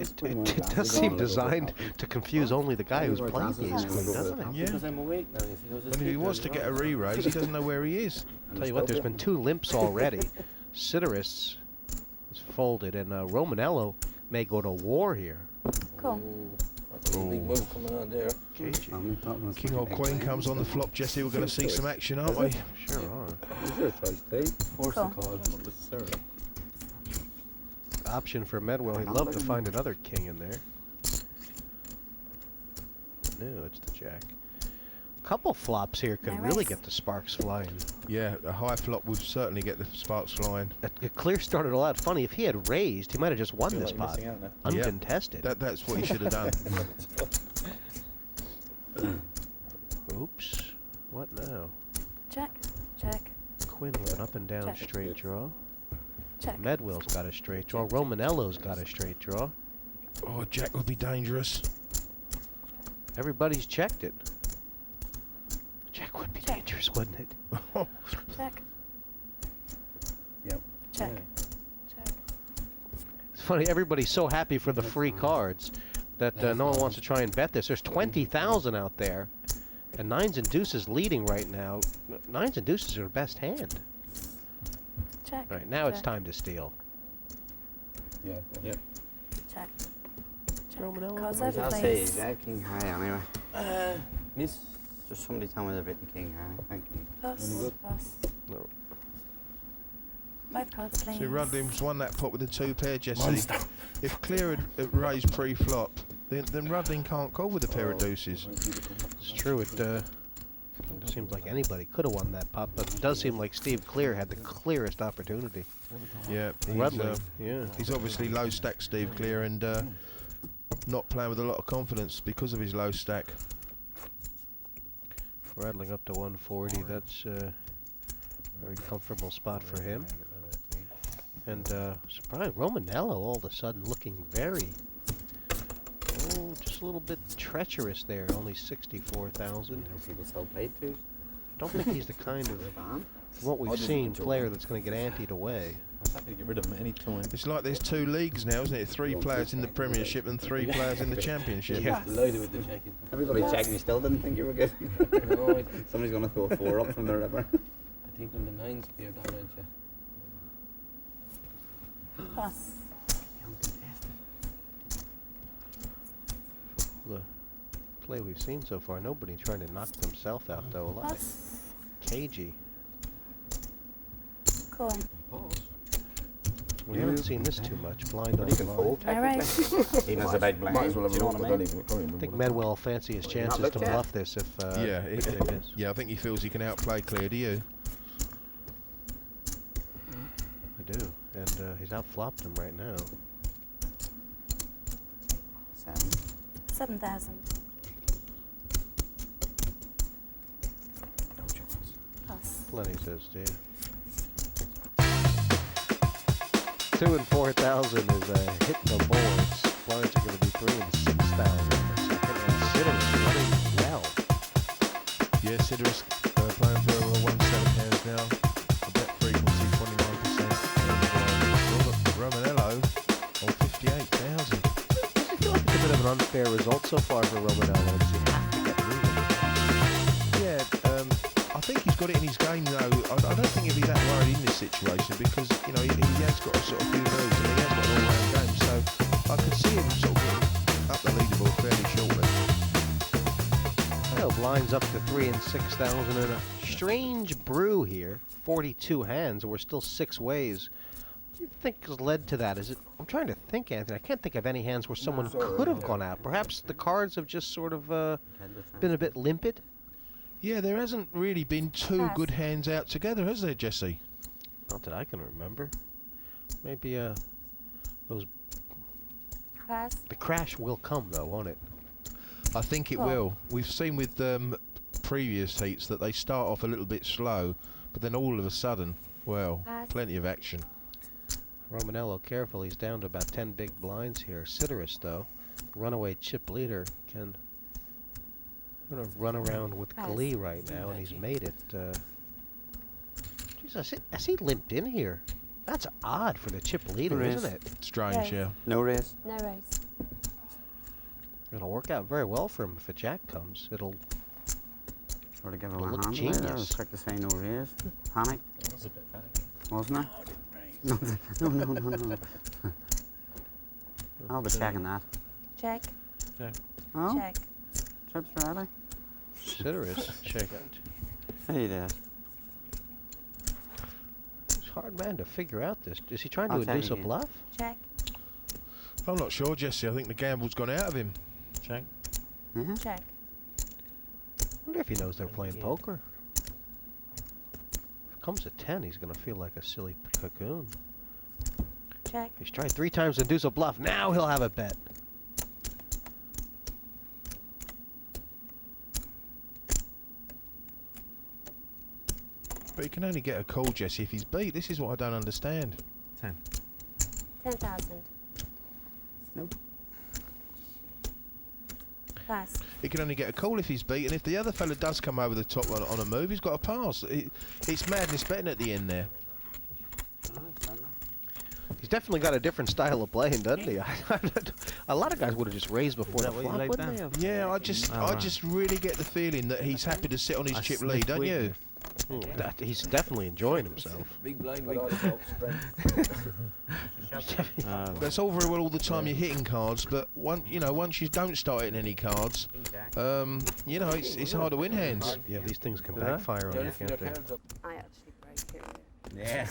does seem designed to confuse only the guy who's playing the ace queen, doesn't it? Yeah. Because I'm awake now. And if he wants to get a re-raise, he doesn't know where he is. Tell you what, there's been 2 limps already. Sideras is folded, and Romanello may go to war here. Cool. That's a big move coming on there. King or queen comes on the flop, Jesse. We're going to see some action, aren't we? Sure are. Is there a choice, Steve? Force the call. Option for Medwell. He'd love to find another king in there. No, it's the jack. A couple flops here could really get the sparks flying. Yeah, a high flop would certainly get the sparks flying. A clear started a lot funny. If he had raised, he might have just won this pot. Uncontested. That's what he should have done. Oops. What now? Check. Check. Quinn with an up and down Check. straight draw. Check. Medwell's got a straight draw. Romanello's got a straight draw. Oh, jack would be dangerous. Everybody's checked it. Jack would be dangerous, wouldn't it? Check. Yep. Check. Check. It's funny, everybody's so happy for the free cards that no one wants to try and bet this. There's 20,000 out there, and 9s and deuces leading right now. 9s and deuces are the best hand. Check. Right, now it's Check. time to steal. Yeah. Check. Check. Romanello. Cards I'll over, say please. king high anyway. Miss. Just somebody tell me they've written king high. Thank you. Pass. Pass. No. Both cards, please. See, Rudling's won that pot with the 2 pair, Jesse. If Clear had raised pre-flop, then Rudling can't call with a pair of deuces. It's true, it seems like anybody could have won that pot, but it does seem like Steve Clear had the clearest opportunity. Yeah, Rudling, yeah. He's obviously low stack, Steve Clear, and not playing with a lot of confidence because of his low stack. Rattling up to 140, that's a very comfortable spot for him. And surprise, Romanello all of a sudden looking very, just a little bit treacherous there, only 64,000. Don't think he's the kind of, what we've seen, player that's going to get anteed away. Get rid of him any time. It's like there's 2 leagues now, isn't it? 3 players in the Premiership and 3 players in the Championship. Yeah. Loaded with the checking. Everybody checked me still didn't think you were good. No, Somebody's going to throw a 4 up from the river. I think when the 9s appear down, aren't you? Pass. play we've seen so far. Nobody trying to knock themselves out, though. A lot of cagey. Cool. We haven't seen this too much. Blind on blind. All right. Even as a big blind. Might as well have Do you know a what I mean? I think Medwell fancy his chances to bluff this if Yeah, if they miss. yeah, I think he feels he can outplay Clear. Do you? I do. And he's outflopped him right now. 7,000. No chance. Pass. Plenty, says Steve. 2 and 4,000 is hitting the boards. Blinds are going to be 3 and 6,000 in a second. And Sideras running well. Yeah, Sideras playing for 1-7 hands now. A bet frequency 29%. And Robert Romanello on 58,000. Does it feel like it's a bit of an unfair result so far for Romanello? Does he have to get moving? Yeah, I think he's got it in his game though. I don't think he'll be that worried in this situation because, you know, he has got a sort of few moves and he has got an all-round game. So I could see him sort of up the leaderboard fairly shortly. Well, blinds up to 3 and 6,000 in a strange brew here. 42 hands, and we're still 6 ways. What do you think has led to that? Is it? I'm trying to think, Anthony. I can't think of any hands where someone could have gone out. Perhaps the cards have just sort of been a bit limpid. Yeah, there hasn't really been two good hands out together, has there, Jesse? Not that I can remember. Maybe those. Pass. The crash will come though, won't it? I think it will. We've seen with previous heats that they start off a little bit slow, but then all of a sudden, well, plenty of action. Romanello, careful. He's down to about 10 big blinds here. Sideras, though, runaway chip leader, can run around with glee right now, and he's made it. Jeez, has he limped in here? That's odd for the chip leader, isn't it? Strange, yeah. No raise. No raise. It'll work out very well for him if a jack comes. It'll Sort of give him look a hand genius. there. I was quick to say no raise. Panic. It was a bit panicky. Wasn't it? No. I'll be checking that. Check. Check. Oh? Check. Chips ready? Sideras, check it. He did. It's a hard man to figure out this. Is he trying to I'll check induce a again. bluff? Check. I'm not sure, Jesse. I think the gamble's gone out of him. Check. Check. I wonder if he knows they're playing poker. If it comes to 10, he's going to feel like a silly cocoon. Check. He's tried 3 times to induce a bluff. Now he'll have a bet. But he can only get a call, Jesse, if he's beat. This is what I don't understand. 10. 10,000. Nope. Pass. He can only get a call if he's beat, and if the other fella does come over the top on a move, he's got a pass. It's madness betting at the end there. He's definitely got a different style of playing, doesn't he? A lot of guys would have just raised before the flop, wouldn't they have? Yeah, I just really get the feeling that he's happy to sit on his chip lead, don't you? He's definitely enjoying himself. Big blind That's all very well all the time you're hitting cards, but once you don't start hitting any cards, it's hard to win hands. Yeah, these things can backfire on you, can't they? I actually break it. Yeah.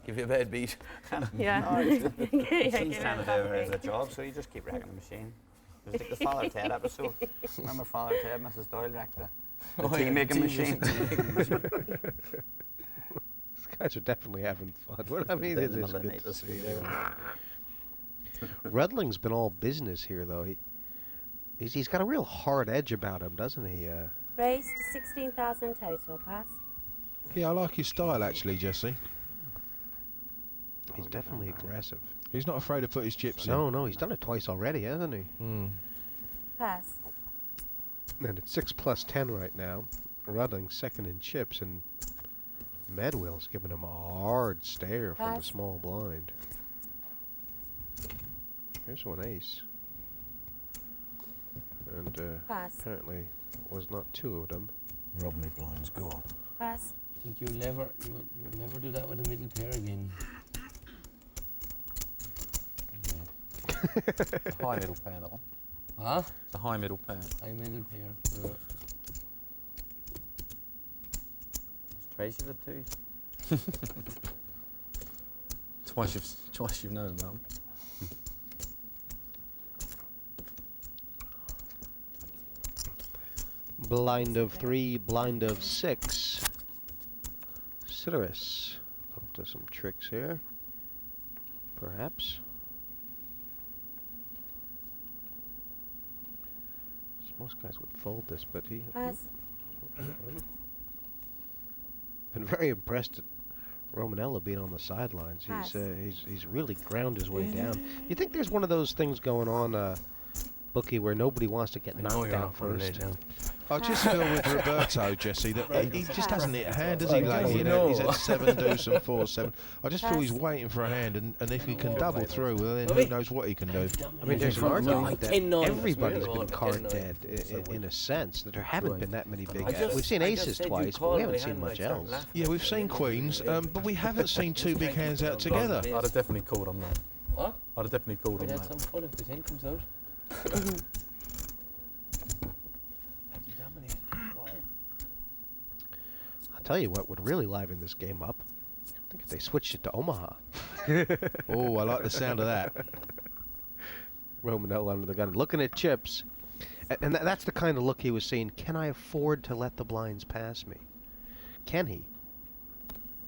Give you a bad beat. Yeah. He's trying to do his job, so you just keep wrecking the machine. It was like the Father Ted episode. Remember Father Ted, Mrs. Doyle wrecked the tea-making machine? These guys are definitely having fun. What I mean is it's good to see. Rudling's been all business here, though. He's got a real hard edge about him, doesn't he? Raise to 16,000 total. Pass. Yeah, I like his style actually, Jesse. He's definitely aggressive. He's not afraid to put his chips in. No, he's done it twice already, hasn't he? Pass. And it's 6+10 right now. Rudling's second in chips, and Medwell's giving him a hard stare from the small blind. Here's one ace. And apparently was not 2 of them. Rob me blinds, go on. Pass. I think you'll never do that with a middle pair again. High middle pair, that one. Huh? It's a high middle pair. High middle pair. It's Tracy for twos. Twice you've known about them. Blind of 3, blind of 6. Sideras up to some tricks here. Perhaps. Most guys would fold this, but he... Been very impressed at Romanello being on the sidelines. He's really ground his way down. You think there's one of those things going on, Bookie, where nobody wants to get knocked down first? I just feel with Roberto, Jesse, that he just hasn't hit a hand, does he, lately? He's had 7 deuce and 4 7. I just feel he's waiting for a hand, and if he can double through, well, then who knows what he can do. I mean, there's an argument that everybody's been card dead, in a sense, that there haven't been that many big... We've seen aces twice, but we haven't seen much else. Yeah, we've seen queens, but we haven't seen 2 big hands out together. I'd have definitely called on that. What? I'd have definitely called on We'd that. have some fun if the 10 comes out. I'll tell you what would really liven this game up. I think if they switched it to Omaha. Oh, I like the sound of that. Romanello under the gun, looking at chips. And that's the kind of look he was saying, can I afford to let the blinds pass me? Can he?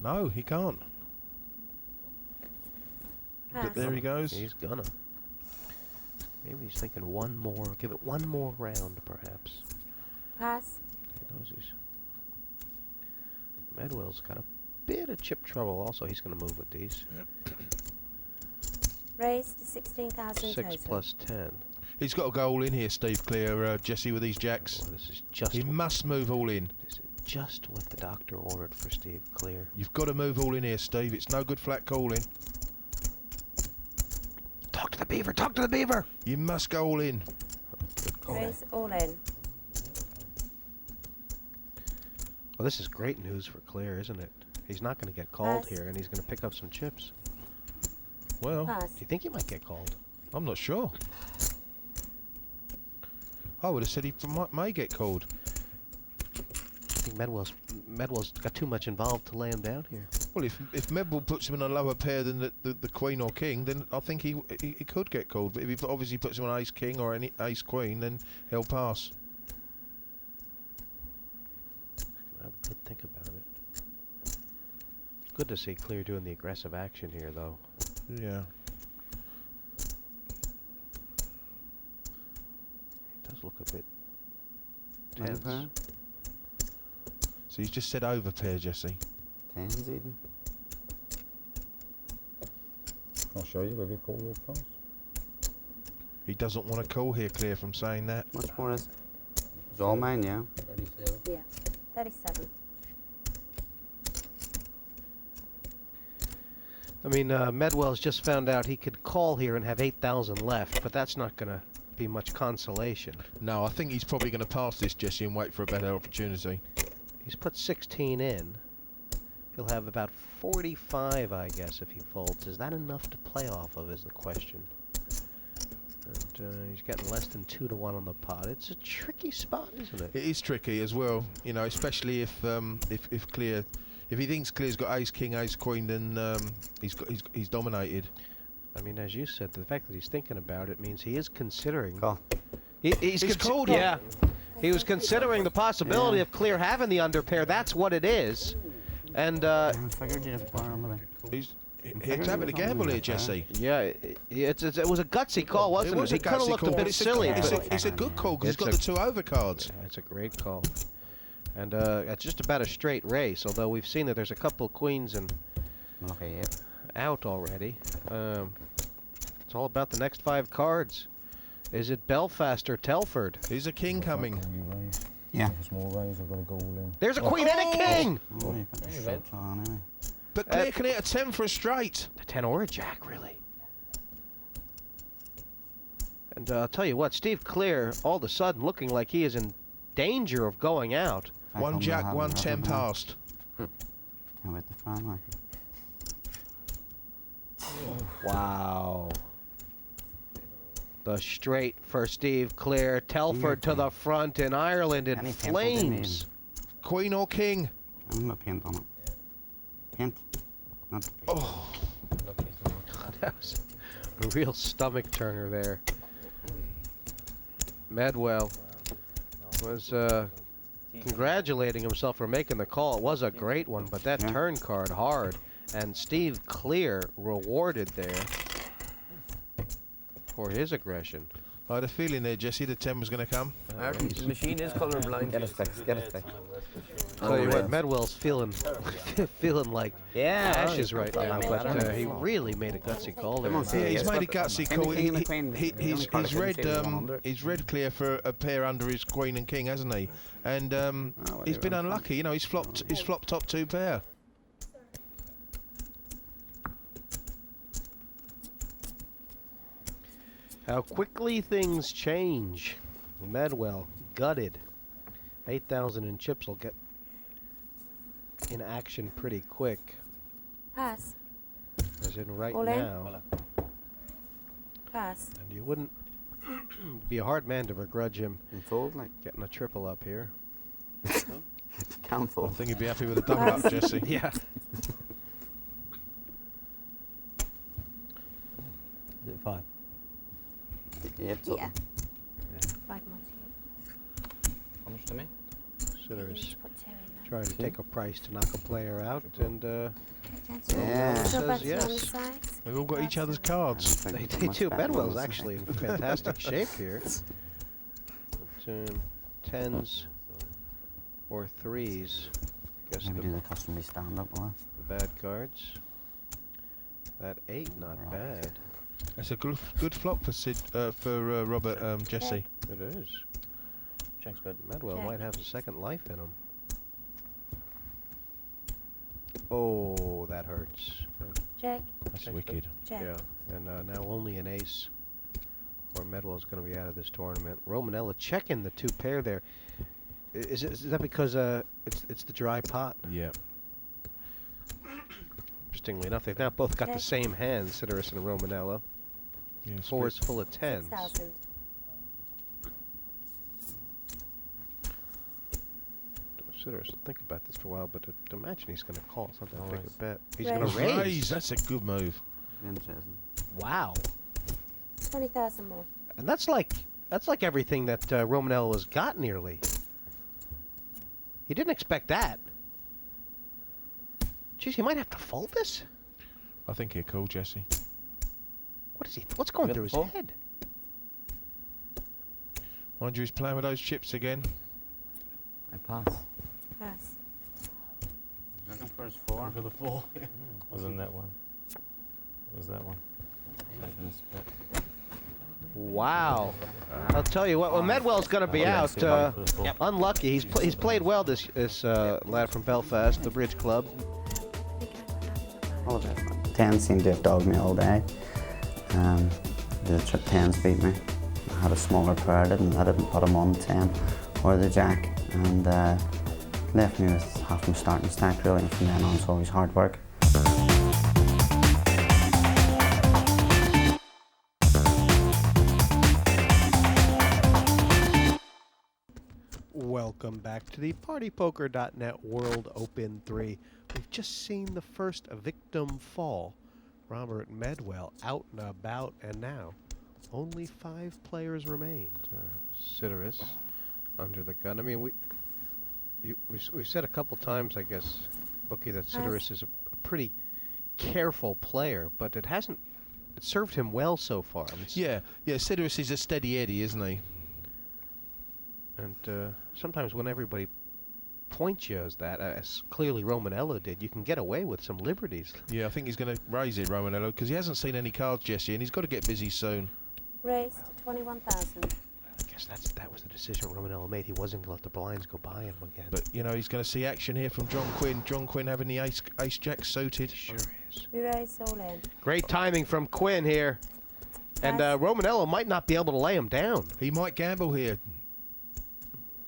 No, he can't. But there he goes. He's gonna. Maybe he's thinking one more, give it one more round, perhaps. Pass. He knows he's... Medwell's got a bit of chip trouble also. He's going to move with these. Raise to 16,000 6 plus 10. He's got to go all in here, Steve Clear, Jesse, with these jacks. Oh, this is just... He must move all in. This is just what the doctor ordered for Steve Clear. You've got to move all in here, Steve. It's no good flat calling. Talk to the beaver! Talk to the beaver! You must go all in. Raise all in. Well, this is great news for Clear, isn't it? He's not going to get called here, and he's going to pick up some chips. Well, Pass. Do you think he might get called? I'm not sure. I would have said he may get called. I think Medwell's got too much involved to lay him down here. Well, if Medwell puts him in a lower pair than the Queen or King, then I think he could get called. But if he obviously puts him on Ace King or any Ace Queen, then he'll pass. Have a good think about it. Good to see Clear doing the aggressive action here, though. Yeah. He does look a bit tense. So he's just said over pair, Jesse. 10s even. I'll show you where we call those calls. He doesn't want to call here, Clear, from saying that. Much more is it? It's all mine, yeah. 37. Yeah. 37. I mean, Medwell's just found out he could call here and have 8,000 left, but that's not going to be much consolation. No, I think he's probably going to pass this, Jesse, and wait for a better opportunity. He's put 16 in. He'll have about 45, I guess, if he folds. Is that enough to play off of, is the question. And he's getting less than 2 to 1 on the pot. It's a tricky spot, isn't it? It is tricky as well, you know, especially if Clear... If he thinks Clear's got Ace King, Ace Queen, then he's dominated. I mean, as you said, the fact that he's thinking about it means he is considering. Call. He's called. Yeah, he was considering the possibility of Clear having the underpair. That's what it is, and he's having a gamble here, Jesse. Yeah, it was a gutsy call, wasn't it? Was He a could have gutsy looked call, a bit silly. It's a good call because he's got the 2 overcards. Yeah, it's a great call. And it's just about a straight race, although we've seen that there's a couple of queens and out already. It's all about the next 5 cards. Is it Belfast or Telford? Is a king coming? Yeah. Small raise, I've got to go all in. There's a queen and a king! But Clear can hit a 10 for a straight. A 10 or a jack, really. And I'll tell you what, Steve Clear, all of a sudden looking like he is in danger of going out. 1 jack, 1 10 passed. Can't wait to find like Wow. The straight for Steve clear. Telford to the front in Ireland in flames. Queen or king? I'm not paint on it. Paint. Not Oh. That was a real stomach turner there. Medwell was congratulating himself for making the call. It was a great one, but that turn card hard. And Steve Clear rewarded there for his aggression. I had a feeling there, Jesse, the 10 was going to come. The machine is colourblind. Get it fixed, get it fixed. Tell you what, Medwell's feeling feeling like ashes right now, but he really made a gutsy call there. Yeah, he's made a gutsy call. He's read clear for a pair under his queen and king, hasn't he? And he's been unlucky. You know, he's flopped top 2 pair. How quickly things change. Medwell gutted. 8,000 in chips will get in action pretty quick. Pass. As in right All in. now. Pass. And you wouldn't be a hard man to begrudge him fold, like getting a triple up here. Can't fold. I think he'd be happy with a double up, Jesse. Yeah. Is it 5? Yeah. Yeah. 5 more to you. How much to me? Sideras Put 2 in there. trying to take a price to knock a player out, and Yeah. says yes. They've all got each other's cards. They do. Bedwell's actually in fantastic shape here. But, 10s or 3s. Guess Maybe do the customary stand-up, or the bad cards. That 8, not bad. That's a good flop for Robert, Jesse. It is. Check's good. Medwell might have a second life in him. Oh, that hurts. Check. That's wicked. Check. Yeah, and now only an ace, or Medwell's going to be out of this tournament. Romanello checking the 2 pair there. Is that because it's the dry pot? Yeah. Interestingly enough, they've now both got the same hands, Sideras and Romanello. Yeah, 4 is full of 10s. 6,000. Sideras, think about this for a while, but to imagine he's going to call something big a bet. He's Raise. going to raise. That's a good move. Wow. 20,000 more. And that's like everything that Romanello has got nearly. He didn't expect that. Jeez, he might have to fold this. I think he'll call, Jesse. What is he? What's going through his head? Mind you, he's playing with those chips again. I pass. Pass. Looking for his 4. For the 4. Wasn't that one? Was that one? Wow. I'll tell you what, well, Medwell's going to be out. Unlucky. He's played well, this lad from Belfast, the Bridge Club. All of it. 10s seem to have dogged me all day. The 10s beat me. I had a smaller pair, I didn't put him on 10 or the jack, and left me with half my starting stack really, and from then on it's always hard work. Welcome back to the partypoker.net World Open 3. We've just seen the first victim fall. Robert Medwell out and about, and now only 5 players remained. Sideras under the gun. I mean, we've said a couple times, I guess, Bookie, that Sideras is a pretty careful player, but it served him well so far. I mean, Yeah, Sideras is a steady Eddie, isn't he? and sometimes when everybody points you as that, as clearly Romanello did, you can get away with some liberties. Yeah, I think he's going to raise it, Romanello, because he hasn't seen any cards, Jesse, and he's got to get busy soon. Raised to 21,000. I guess that was the decision Romanello made. He wasn't going to let the blinds go by him again. But, you know, he's going to see action here from John Quinn. John Quinn having the ace-jack suited. Sure is. We raise all in. Great timing from Quinn here. And Romanello might not be able to lay him down. He might gamble here.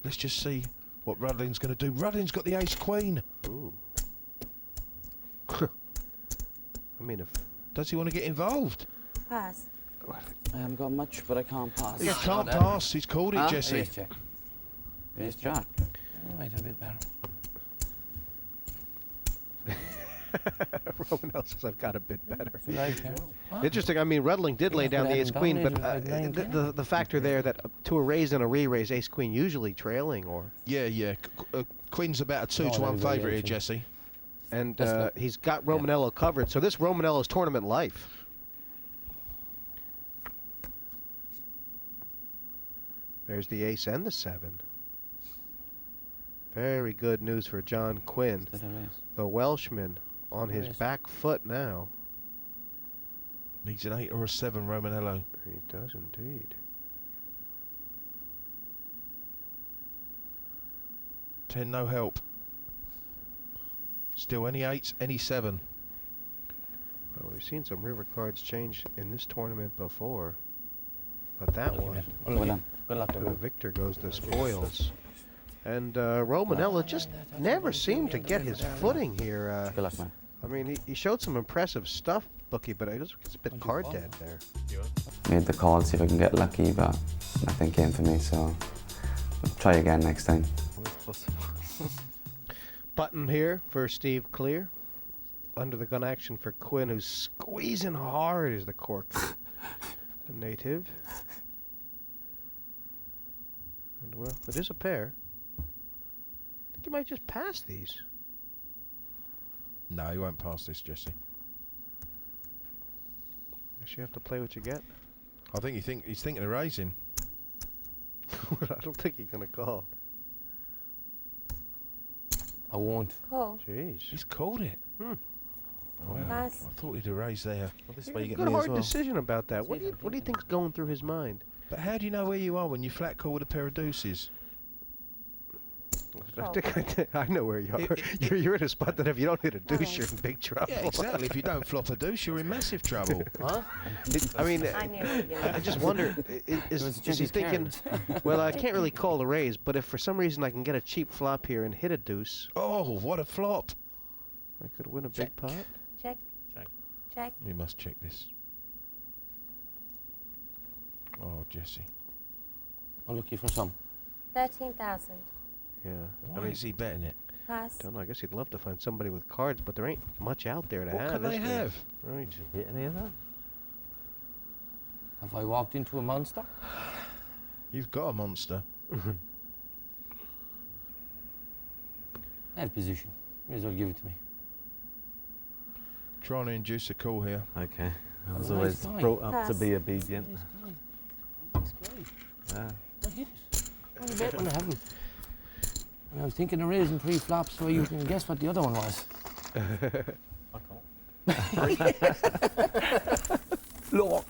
Let's just see what Rudling's going to do. Rudling's got the ace-queen. Ooh. I mean, if... Does he want to get involved? Pass. I haven't got much, but I can't pass. He can't pass. He's called it, Jesse. Ace check. Ace jack. You might have a bit better. Romanello says I've got a bit better. Right here. Interesting. I mean, Rudling did lay down the ace queen, but the factor there that to a raise and a re-raise, ace queen usually trailing, or Yeah. Quinn's about a 2-to-1 favourite here, Jesse. and he's got Romanello covered. So this Romanello's tournament life. There's the ace and the 7. Very good news for John Quinn, the Welshman, on his back foot now. Needs an 8 or a 7, Romanello. He does indeed. 10, no help. Still any 8s, any 7. Well, we've seen some river cards change in this tournament before, but that one, Good luck to Victor goes the spoils. And Romanello just never seemed to get his footing here. Good luck, man. I mean, he showed some impressive stuff, Bookie, but it's a bit card dead there. Made the call, see if I can get lucky, but nothing came for me, so I'll try again next time. Button here for Steve Clear. Under the gun action for Quinn, who's squeezing hard as the cork. A native. And well, it is a pair. I think you might just pass these. No, he won't pass this, Jesse. Guess you have to play what you get. I think he's thinking of raising. I don't think he's gonna call. I won't. Call. Jeez. He's called it. Wow. Pass. I thought he'd have raised there. Well, this way you get good hard decision about that. What do you think's going through his mind? But how do you know where you are when you flat call with a pair of deuces? I know where you are. You're in a spot that if you don't hit a deuce, you're in big trouble. Yeah, exactly. If you don't flop a deuce, you're in massive trouble. Huh? I mean, I just wonder, is he thinking, well, I can't really call the raise, but if for some reason I can get a cheap flop here and hit a deuce. Oh, what a flop. I could win a big pot. Check. Check. We must check this. Oh, Jesse. I'm looking for some. 13,000. Yeah. Why is he betting it? Pass. Don't know. I guess he'd love to find somebody with cards, but there ain't much out there to What have. can they is there? have? Right. Hit any of that? Have I walked into a monster? You've got a monster. I have position. May as well give it to me. Trying to induce a call here. Okay. I was Nice always guy. brought up to Pass. be obedient. Nice guy. Nice guy. Yeah. I hit it. I bet when I haven't. And I was thinking of raising 3 flops so you can guess what the other one was. Look.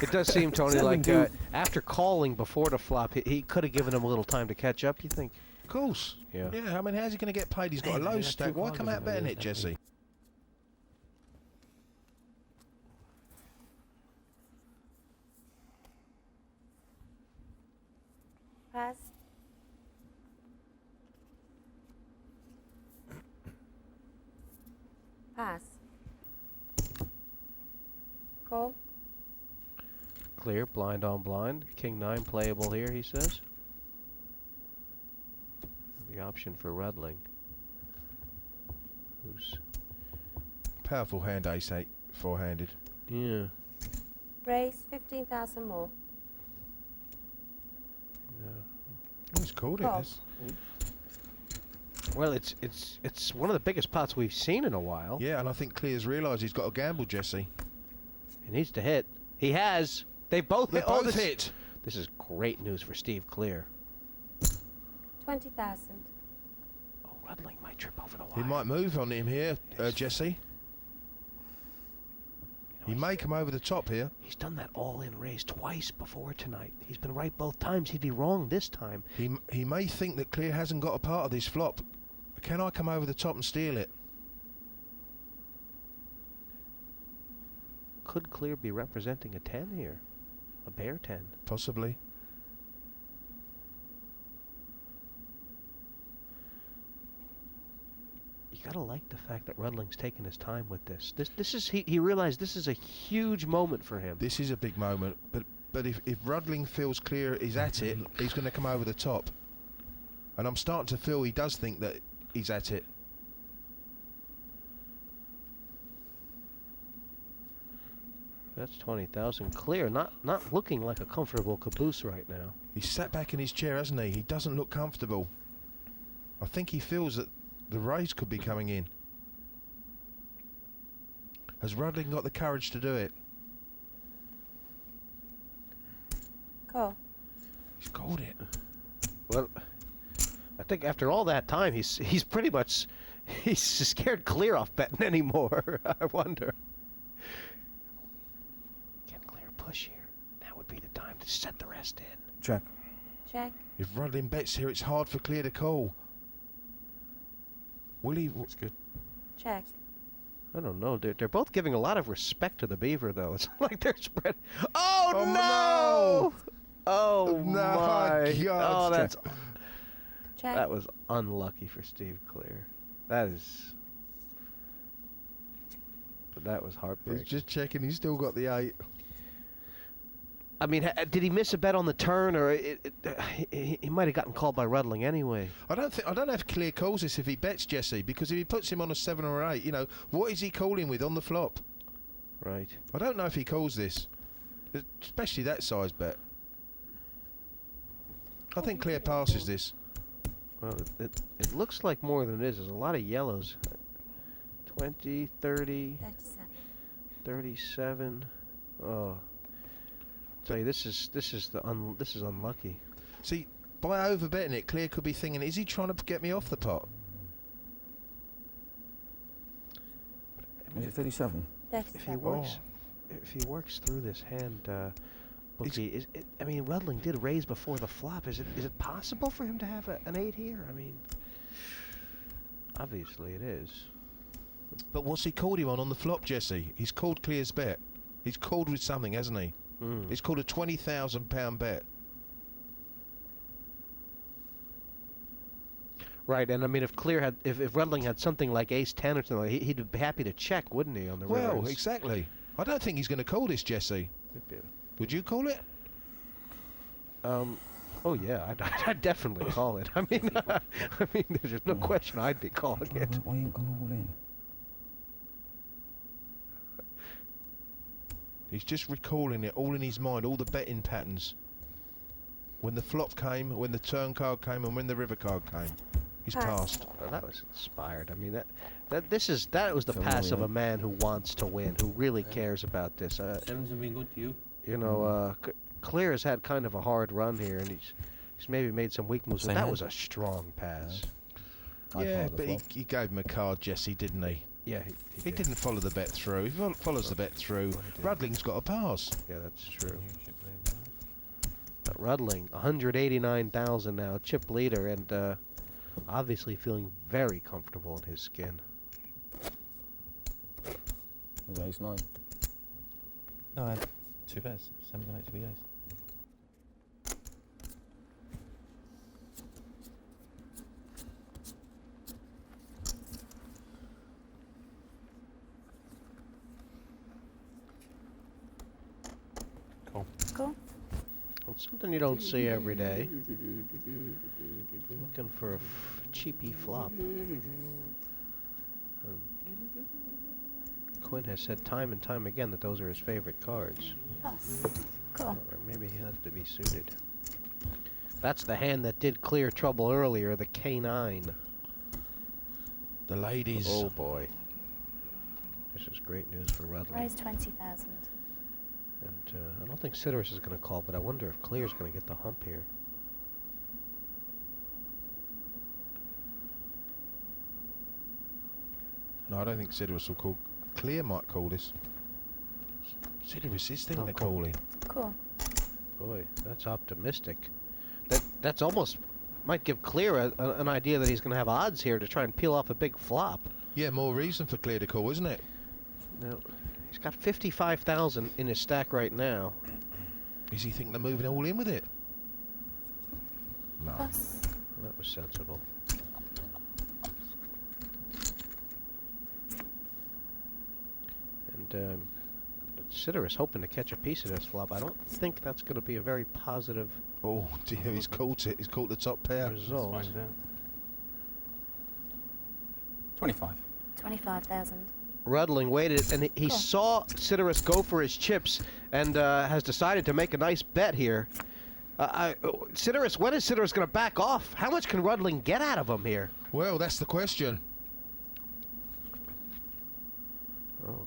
It does seem, Tony, Seven, like two. after calling before the flop, he could have given him a little time to catch up, you think? Of course. Yeah. Yeah, I mean, how's he going to get paid? He's got a low stack. Why come out betting it, Jesse? Pass. Pass. Call. Clear, blind on blind. King 9 playable here, he says. The option for Rudling. Who's... Powerful hand, ace-8, four-handed. Yeah. Raise 15,000 more. He's called it. Call. This. Well, it's one of the biggest pots we've seen in a while. Yeah, and I think Clear's realised he's got to gamble, Jesse. He needs to hit. He has. They both They hit. Oh, both this, hit. This is great news for Steve Clear. 20,000. Oh, Rudling might trip over the wire. He might move on him here, Jesse. He may come over the top here. He's done that all-in raise twice before tonight. He's been right both times. He'd be wrong this time. He may think that Clear hasn't got a part of this flop. Can I come over the top and steal it? Could Clear be representing a 10 here? A bear 10? Possibly. You gotta like the fact that Rudling's taking his time with this. This is he realized this is a huge moment for him. This is a big moment, but if Rudling feels clear is at it, he's going to come over the top. And I'm starting to feel he does think that he's at it. That's 20,000 clear. Not looking like a comfortable caboose right now. He's sat back in his chair, hasn't he? He doesn't look comfortable. I think he feels that the raise could be coming in. Has Rudling got the courage to do it? Call. He's called it. Well, I think after all that time, he's pretty much he's scared clear off betting anymore. I wonder. Can Clear push here? Now would be the time to set the rest in. Check. Check. If Rudling bets here, it's hard for Clear to call. Will he? That's good. Check. I don't know. They're both giving a lot of respect to the beaver, though. It's like they're spread. Oh, no! Oh No, my God. Oh, that's Check. that was unlucky for Steve Clear. That is. But that was heartbreaking. He's just checking. He's still got the 8. I mean, did he miss a bet on the turn, or he might have gotten called by Rudling anyway? I don't know if Clear calls this if he bets Jesse, because if he puts him on a 7 or 8, you know, what is he calling with on the flop? Right. I don't know if he calls this, especially that size bet. I think Clear passes this. Well, it looks like more than it is. There's a lot of yellows. 20, 30, 37. Oh. Tell you, this is unlucky. See, by overbetting it, Clear could be thinking, is he trying to get me off the pot? Is it 37? If he works through this hand, Bookie, I mean, Rudling did raise before the flop. Is it possible for him to have an 8 here? I mean, obviously it is. But what's he called him on the flop, Jesse? He's called Clear's bet. He's called with something, hasn't he? It's called a £20,000 bet. Right, and I mean, if Rudling had something like Ace 10 or something, he'd be happy to check, wouldn't he, on the Well, rivers? exactly. I don't think he's going to call this, Jesse. Would you call it? Oh yeah, I'd definitely call it. I mean, there's no question I'd be calling it. Why ain't gone all in? He's just recalling it all in his mind, all the betting patterns. When the flop came, when the turn card came, and when the river card came. He's passed. Well, that was inspired. I mean, that was the pass of a man who wants to win, who really cares about this. Sevens have been good to you. You know, Clear has had kind of a hard run here, and he's maybe made some weak moves, but that was a strong pass. Yeah, but he gave him a card, Jesse, didn't he? Yeah, he didn't follow the bet through. He follows the bet through. Rudling's got a pass. Yeah, that's true. But Rudling, 189,000 now, chip leader, and obviously feeling very comfortable in his skin. Was Ace 9? No, I had 2 pairs. 7s and 8s for the ace. Cool. It's something you don't see every day. Looking for a cheapy flop. Quinn has said time and time again that those are his favorite cards. Cool. Or maybe he has to be suited. That's the hand that did Clear trouble earlier, the K9. The ladies. Oh boy. This is great news for Rudling. Raise 20,000. And I don't think Sideras is going to call, but I wonder if Clear's going to get the hump here. No, I don't think Sideras will call. Clear might call this. Sideras is thinking of calling. Cool. Boy, that's optimistic. That's almost might give Clear an idea that he's going to have odds here to try and peel off a big flop. Yeah, more reason for Clear to call, isn't it? No, he's got 55,000 in his stack right now. Is he thinking of moving all in with it? No. That was sensible. And Sideras hoping to catch a piece of this flop. I don't think that's going to be a very positive. Oh dear, he's caught it. He's caught the top pair. Result. 25. 25,000. Rudling waited, and he saw Sideras go for his chips, and has decided to make a nice bet here. Sideras, when is Sideras going to back off? How much can Rudling get out of him here? Well, that's the question. Oh,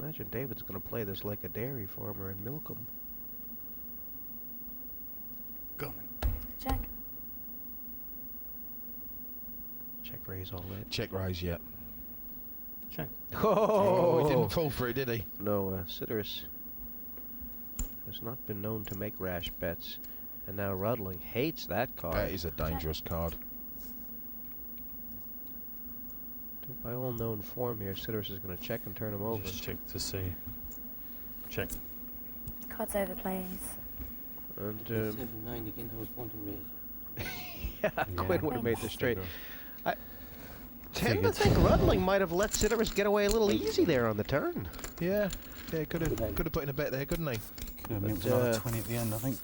I imagine David's going to play this like a dairy farmer and milk him. Check. Check raise all in. Check raise, yeah. Check. Oh, he didn't fall for it, did he? No, Sideras has not been known to make rash bets, and now Rudling hates that card. That is a dangerous card. I think by all known form here, Sideras is going to check and turn him over. Just check to see. Check. Cards over, please. And 7-9 again. I was wanting to raise. yeah, Quinn would have made this straight. I tend to Figured. think Rudling might have let Sideras get away a little easy there on the turn. Yeah, could have put in a bet there, couldn't he? Could have milked another 20 at the end, I think.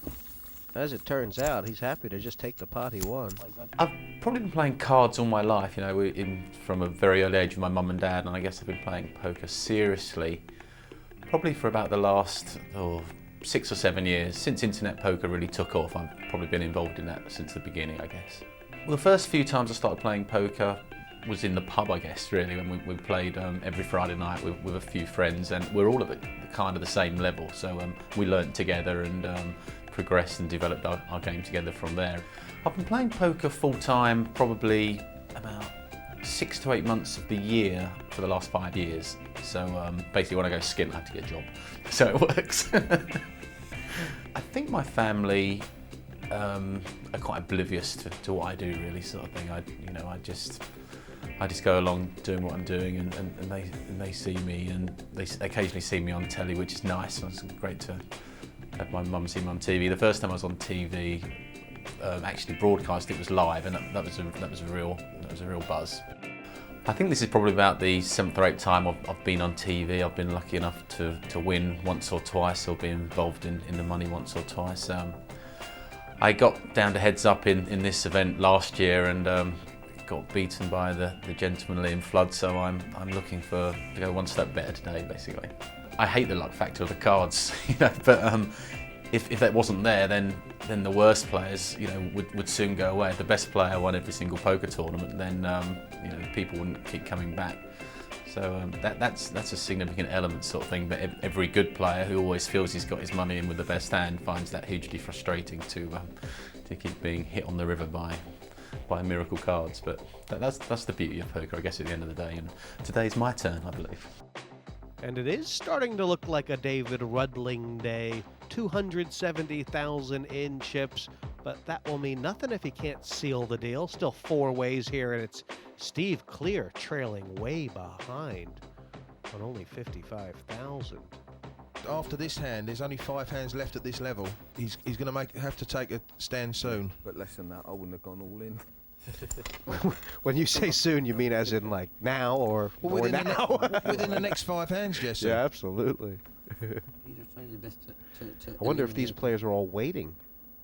As it turns out, he's happy to just take the pot he won. I've probably been playing cards all my life, you know, from a very early age with my mum and dad, and I guess I've been playing poker seriously probably for about the last 6 or 7 years. Since internet poker really took off, I've probably been involved in that since the beginning, I guess. Well, the first few times I started playing poker was in the pub, I guess, really, when we played every Friday night with a few friends, and we're all at the kind of the same level, so we learnt together and progressed and developed our game together from there. I've been playing poker full-time probably about 6 to 8 months of the year for the last 5 years, so basically when I go skint I have to get a job, so it works. I think my family are quite oblivious to what I do, really, sort of thing. I just go along doing what I'm doing, and they see me, and they occasionally see me on telly, which is nice. It's great to have my mum see me on TV. The first time I was on TV, actually broadcast, it was live, and that was a real buzz. I think this is probably about the 7th or 8th time I've been on TV. I've been lucky enough to win once or twice, or be involved in the money once or twice. I got down to heads up in this event last year, and got beaten by the gentleman Liam Flood, so I'm looking to go one step better today, basically. I hate the luck factor of the cards, but if that wasn't there, then the worst players, would soon go away. If the best player won every single poker tournament, then people wouldn't keep coming back. So that's a significant element, sort of thing. But every good player who always feels he's got his money in with the best hand finds that hugely frustrating to keep being hit on the river by miracle cards. But that's the beauty of poker, I guess, at the end of the day. And today's my turn, I believe. And it is starting to look like a David Rudling day. 270,000 in chips, but that will mean nothing if he can't seal the deal. Still 4 ways here, and it's Steve Clear trailing way behind on only 55,000. After this hand, there's only 5 hands left at this level. He's going to have to take a stand soon. But less than that, I wouldn't have gone all in. When you say soon, you mean as in like now or within now? Within the next 5 hands, Jesse. Yeah, absolutely. I wonder if these players are all waiting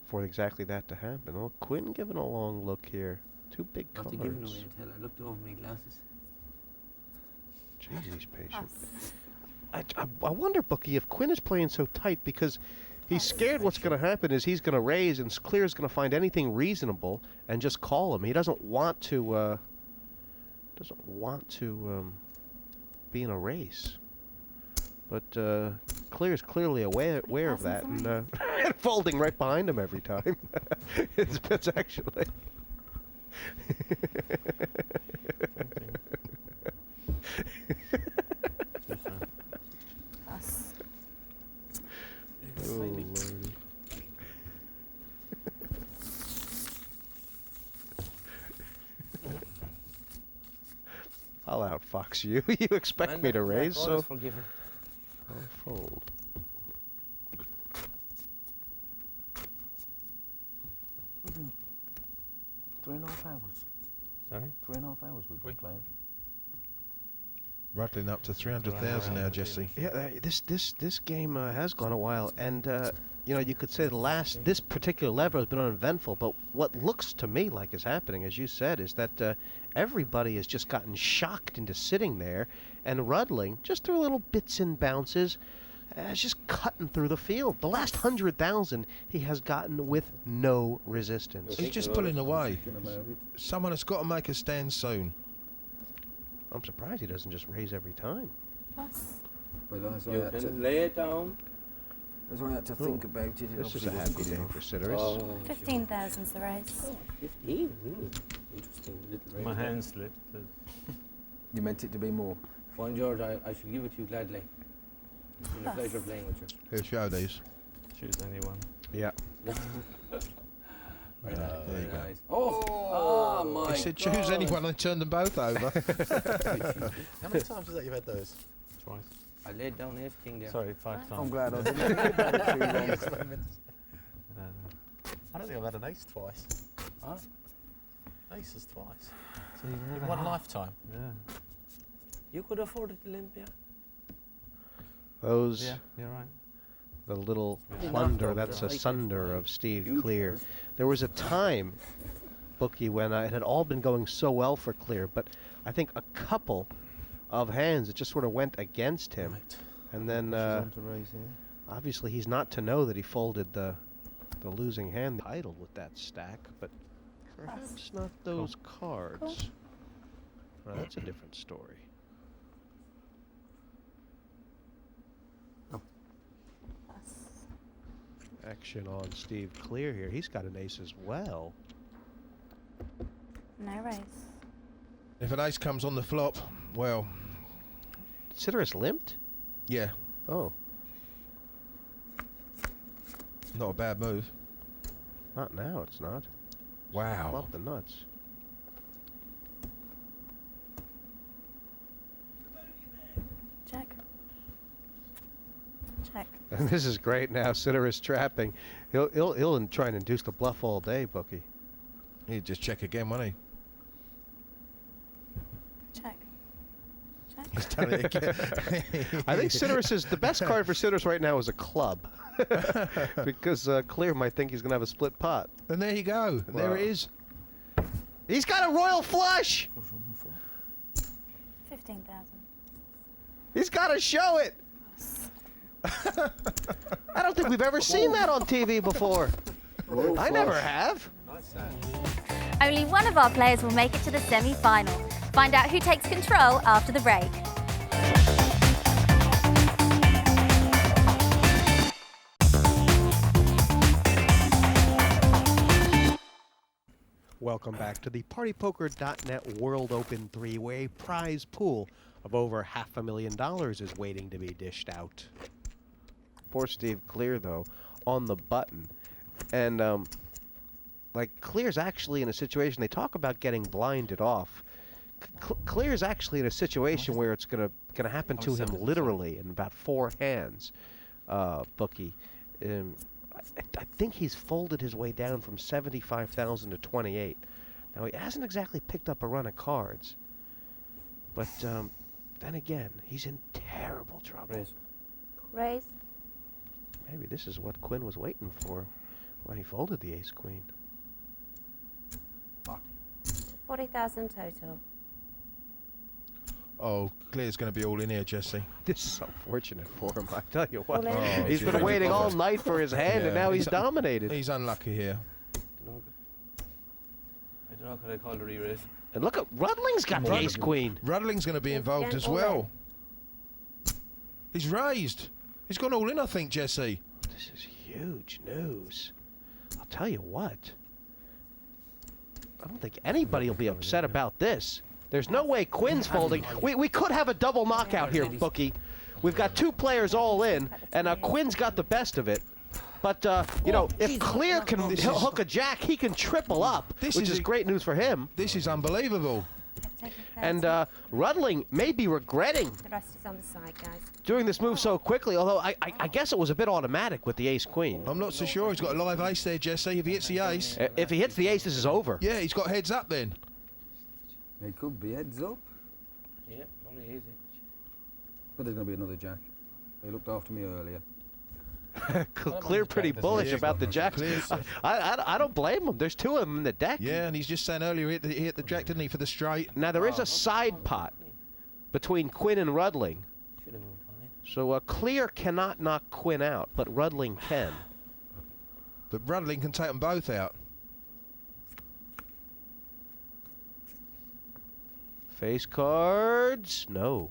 for exactly that to happen. Oh, Quinn giving a long look here. 2 big cards. Not giving away until I looked over my glasses. Jeez, he's patient. I wonder, Bookie, if Quinn is playing so tight because he's scared what's going to happen is he's going to raise and Clear's going to find anything reasonable and just call him. He doesn't want to be in a race. But Clear's clearly aware of that and folding right behind him every time. It's actually. Oh, Lordy. I'll outfox you. You expect me to raise, so I'll fold. Mm-hmm. 3.5 hours. Sorry? 3.5 hours we've been playing. Rudling up to 300,000 now, Jesse. Yeah, this game has gone a while, and you know, you could say this particular level has been uneventful, but what looks to me like is happening, as you said, is that everybody has just gotten shocked into sitting there, and Rudling, just through little bits and bounces, is just cutting through the field. The last 100,000 he has gotten with no resistance. He's just pulling away. Someone has got to make a stand soon. I'm surprised he doesn't just raise every time. Plus. But that's You can lay it down. That's why I had to think about it. This is a happy day for Sideras. 15,000's the race. 15? Interesting. Little My raise there. hand slipped. You meant it to be more. Fine, George, I should give it to you gladly. It's been a Plus. pleasure playing with you. Here, show these. Choose anyone. Yeah. Very nice. There you go. Nice. Oh my He said choose God. anyone and turned them both over. How many times is that you've had those? Twice. I laid down ace king there. Sorry, 5 times. I'm glad I didn't think about it too long. I don't think I've had an ace twice. Huh? Aces twice. So you've In never one had- lifetime. Yeah. You could afford it, Olympia. Those, Yeah, you're right. the little Yeah. plunder, Enough that's of a the sunder highlights, of Steve huge Clear. players. There was a time, Bookie, when it had all been going so well for Clear, but I think a couple of hands, it just sort of went against him. Right. And then, obviously, he's not to know that he folded the losing hand idle with that stack, but perhaps not those cards. Well, that's a different story. Action on Steve Clear here. He's got an ace as well. No race. If an ace comes on the flop, well, Sideras limped? yeah, Oh, not a bad move. not now, it's not. Wow. Flop the nuts. Check. Check. And this is great now. Sideras trapping. He'll try and induce the bluff all day, Bookie. He'd just check again, won't he? Check. Check. He's done it again. I think Sideras is the best card for Sideras right now is a club. Because Clear might think he's going to have a split pot. And there you go. And there it is. He's got a royal flush! 15,000. He's got to show it! I don't think we've ever seen that on TV before. I never have. Only one of our players will make it to the semi-final. Find out who takes control after the break. Welcome back to the partypoker.net World Open 3, where a prize pool of over $500,000 is waiting to be dished out. Poor Steve Clear, though, on the button. And, like, Clear's actually in a situation, they talk about getting blinded off. Clear's actually in a situation where it's gonna happen to him literally in about 4 hands, Bookie. I think he's folded his way down from 75,000 to 28. Now, he hasn't exactly picked up a run of cards. But, then again, he's in terrible trouble. Raise. Raise. Maybe this is what Quinn was waiting for when he folded the ace-queen. 40,000 total. Oh, Clear's going to be all in here, Jesse. This is unfortunate for him, I tell you what. Well, Oh, He's gee. been waiting all night for his hand, and Yeah, now he's dominated. He's unlucky here. I don't know what I call the re-raise. And look at Rudling's got the ace-queen. Rudling's going to be involved Again, as all well. He's raised. He's gone all in, I think, Jesse. This is huge news. I'll tell you what. I don't think anybody will be upset about this. There's no way Quinn's folding. We could have a double knockout here, Bookie. We've got 2 players all in, and Quinn's got the best of it. But, you know, if Clear can hook a jack, he can triple up, which is great news for him. This is unbelievable. And Rudling may be regretting The rest is on the side, guys. doing this move so quickly, although I guess it was a bit automatic with the ace-queen. I'm not so sure. He's got a live ace there, Jesse. If he hits the ace. If he hits the ace, this is over. Yeah, he's got heads up then. It could be heads up. Yeah, very easy. But there's going to be another jack. They looked after me earlier. Clear pretty bullish about the jacks. I don't blame him. There's two of them in the deck. Yeah, and he's just saying earlier he hit the jack, didn't he, for the straight? Now there is a side pot between Quinn and Rudling. So Clear cannot knock Quinn out, but Rudling can. But Rudling can take them both out. Face cards? No.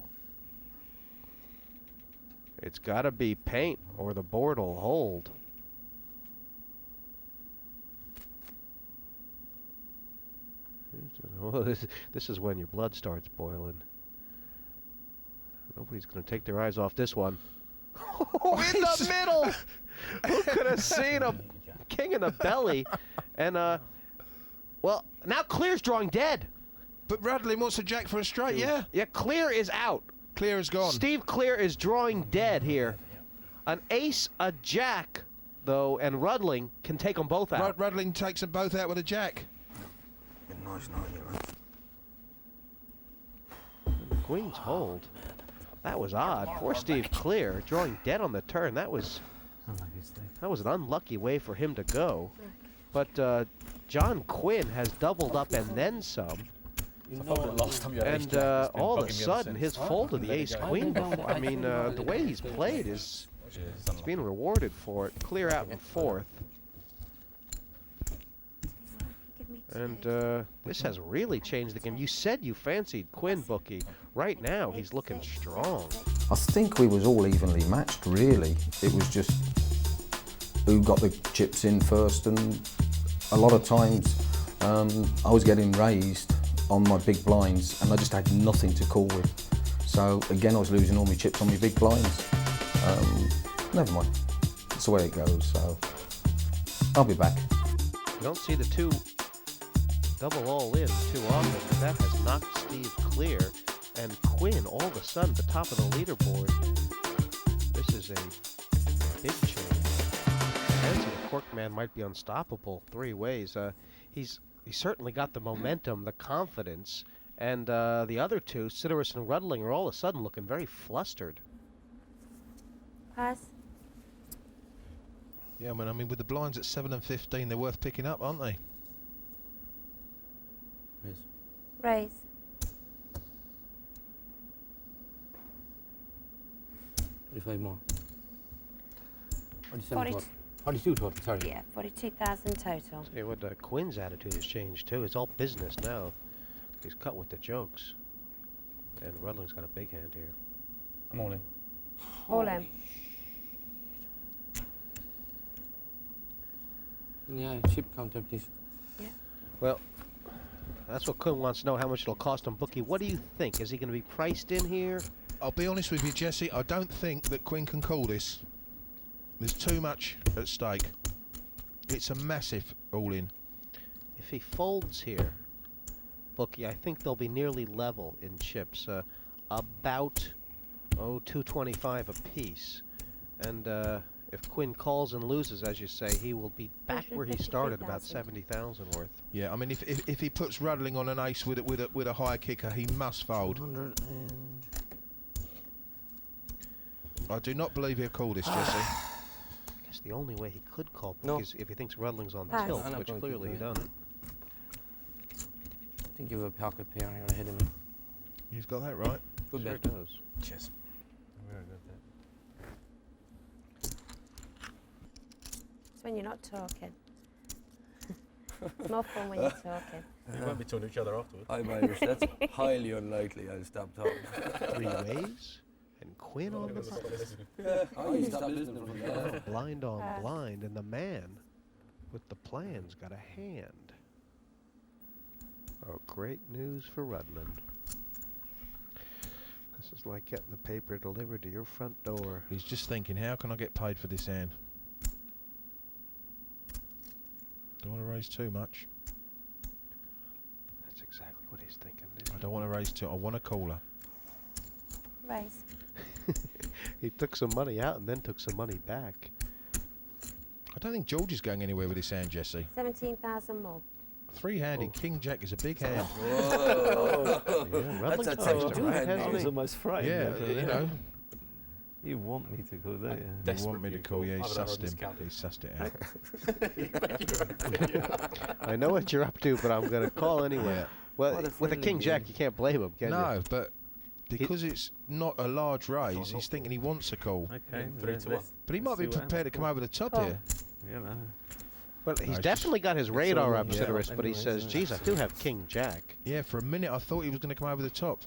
It's got to be paint or the board will hold. Well, this is when your blood starts boiling. Nobody's going to take their eyes off this one. Oh, in the middle! Who could have seen a king in the belly? And, well, now Clear's drawing dead. But Rudling wants a jack for a straight, yeah? Yeah, Clear is out. Clear is gone. Steve Clear is drawing dead here. An ace, a jack, though, and Rudling can take them both out. Rudling takes them both out with a jack. Nice night, you Queen's hold. That was odd. Poor Steve Clear drawing dead on the turn. That was an unlucky way for him to go. But John Quinn has doubled up and then some. And all of a sudden, his fold to the ace-queen before. I mean, the way he's played is he's being rewarded for it. Clear out in fourth. And this has really changed the game. You said you fancied Quinn, Bookie. Right now, he's looking strong. I think we was all evenly matched, really. It was just who got the chips in first, and a lot of times I was getting raised on my big blinds and I just had nothing to call with. So again, I was losing all my chips on my big blinds. Never mind, it's the way it goes, so I'll be back. You don't see the two double all in too often, but that has knocked Steve Clear. And Quinn, all of a sudden, the top of the leaderboard. This is a big change. Fancy the Corkman might be unstoppable three ways. He's certainly got the momentum, the confidence, and the other two, Sideras and Rudling, are all of a sudden looking very flustered. Pass. Yeah, I mean, with the blinds at 7 and 15, they're worth picking up, aren't they? Raise. More. 42 total, sorry. Yeah, 42,000 total. Tell you what, Quinn's attitude has changed too. It's all business now. He's cut with the jokes. And Rudling's got a big hand here. I'm all in. All in. Yeah, chip counter, please. Yeah. Well, that's what Quinn wants to know, how much it'll cost him. Bookie, what do you think? Is he going to be priced in here? I'll be honest with you, Jesse, I don't think that Quinn can call this. There's too much at stake. It's a massive all-in. If he folds here, Bookie, I think they'll be nearly level in chips. About, 225 apiece. And if Quinn calls and loses, as you say, he will be back where he started, about 70,000 worth. Yeah, I mean, if he puts Rudling on an ace with a high kicker, he must fold. I do not believe he'll call this, Jesse. I guess the only way he could call is if he thinks Rudling's on Pass. tilt, which clearly he doesn't. I think you have a pocket pair ahead of me. You've got that right. Good Sure bet. does. Cheers. Very good bet. It's when you're not talking. It's more fun when you're talking. You won't be talking to each other afterwards. I'm Irish. That's highly unlikely. I'll stop talking. Three ways, and Quinn on the You stop listening from there. blind on blind, and the man with the plans got a hand. Oh, great news for Rudland. This is like getting the paper delivered to your front door. He's just thinking, how can I get paid for this hand? Don't want to raise too much. That's exactly what he's thinking. I don't want to raise too. I want a caller. Raise. He took some money out and then took some money back. I don't think George is going anywhere with this hand, Jesse. 17,000 more. Three-handed King Jack is a big hand. Whoa. Yeah, That's a Rudling's two-hand. hasn't he? almost frightened. Yeah, you know, You want me to call, don't you? You want me to call? Yeah, he sussed him. He sussed it out. I know what you're up to, but I'm going to call anyway. Yeah. Well, with a king jack, you can't blame him, can you? No, but because it's not a large raise, he's thinking he wants a call. Okay. 3-1. But he might be prepared to come over the top here. You know. Well, he's definitely got his radar up, Sideras, but he says, geez, I do have king jack. Yeah, for a minute I thought he was going to come over the top.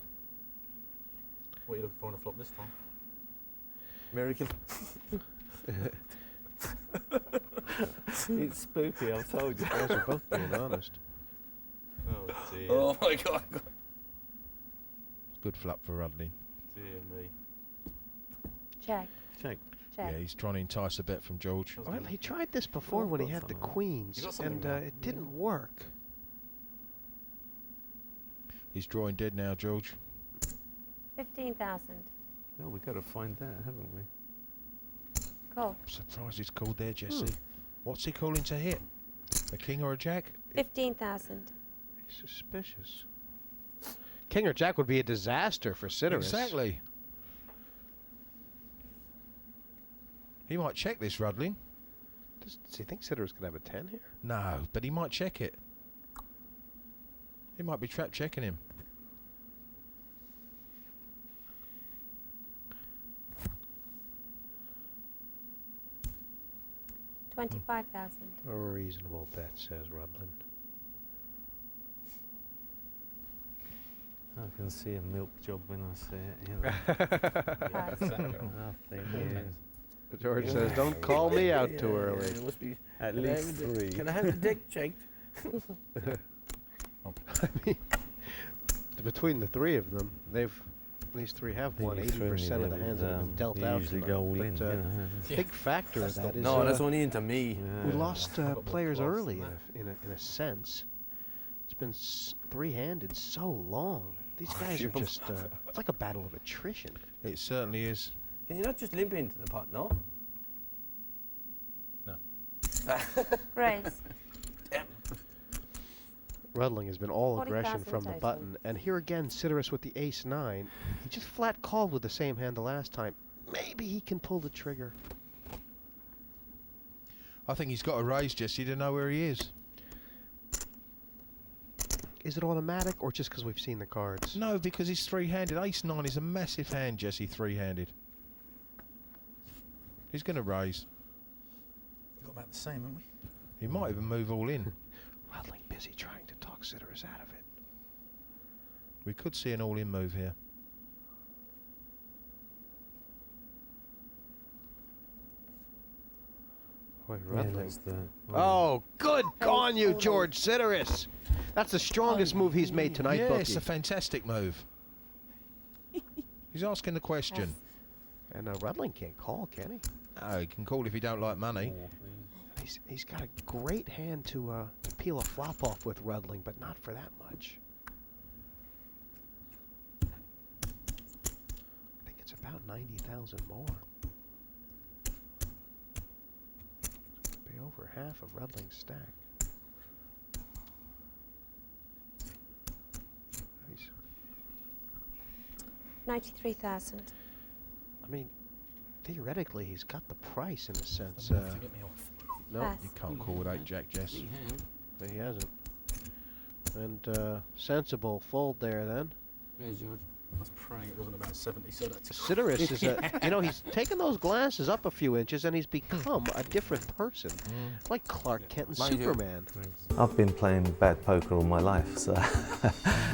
What are you looking for on the flop this time? Miracle. It's spooky, I've told you. You guys are both being honest. Oh dear. Oh my God. Good flop for Rudling. Dear me. Check. Check. Check. Yeah, he's trying to entice a bet from George. Well, he tried this before when he had the queens, and it didn't work. He's drawing dead now, George. 15,000. No, we've got to find that, haven't we? Cool. I'm surprised he's called there, Jesse. What's he calling to hit? A king or a jack? 15,000. He's suspicious. King or jack would be a disaster for Sideras. Exactly. He might check this, Rudling. Does he think Sideras could have a 10 here? No, but he might check it. He might be trap checking him. $25,000. A reasonable bet, says Rudling. I can see a milk job when I see it. You know. George says, don't call me out too early. It must be At least 3. Can I have the deck checked? I mean, between the three of them, these three have won 80% of the hands that have been dealt out. Usually go all in. Big factor of that is No, that's only into me. we lost players early in a sense. It's been three-handed so long. These guys are just, it's like a battle of attrition. It certainly is. Can you not just limp into the pot, no? No. Raise. Rudling has been all 40,000 aggression from the total. button. And here again, Sideras with the ace-9. He just flat called with the same hand the last time. Maybe he can pull the trigger. I think he's got a raise, Jesse, to know where he is. Is it automatic or just because we've seen the cards? No, because he's three-handed. Ace-9 is a massive hand, Jesse, three-handed. He's going to raise. We've got about the same, haven't we? He might even move all in. Rudling busy trying to talk Sideras out of it. We could see an all-in move here. Wait, Yeah, Rudling. that's the Oh, good on you, George Sideras. That's the strongest move he's made tonight, Yeah, bookie. it's a fantastic move. He's asking the question. And Rudling can't call, can he? No, he can call if he don't like money. He's got a great hand to peel a flop off with Rudling, but not for that much. I think it's about 90,000 more. It's gonna be over half of Rudling's stack. Nice. 93,000. I mean, theoretically, he's got the price in a sense. To get me off. No, Pass. You can't call with 8-jack, Jess. but he hasn't. And sensible fold there then. Where's George? I was praying it wasn't about 70, so that's Sideras is you know, he's taken those glasses up a few inches and he's become a different person. Like Clark Kent and Mind you. Superman. I've been playing bad poker all my life. So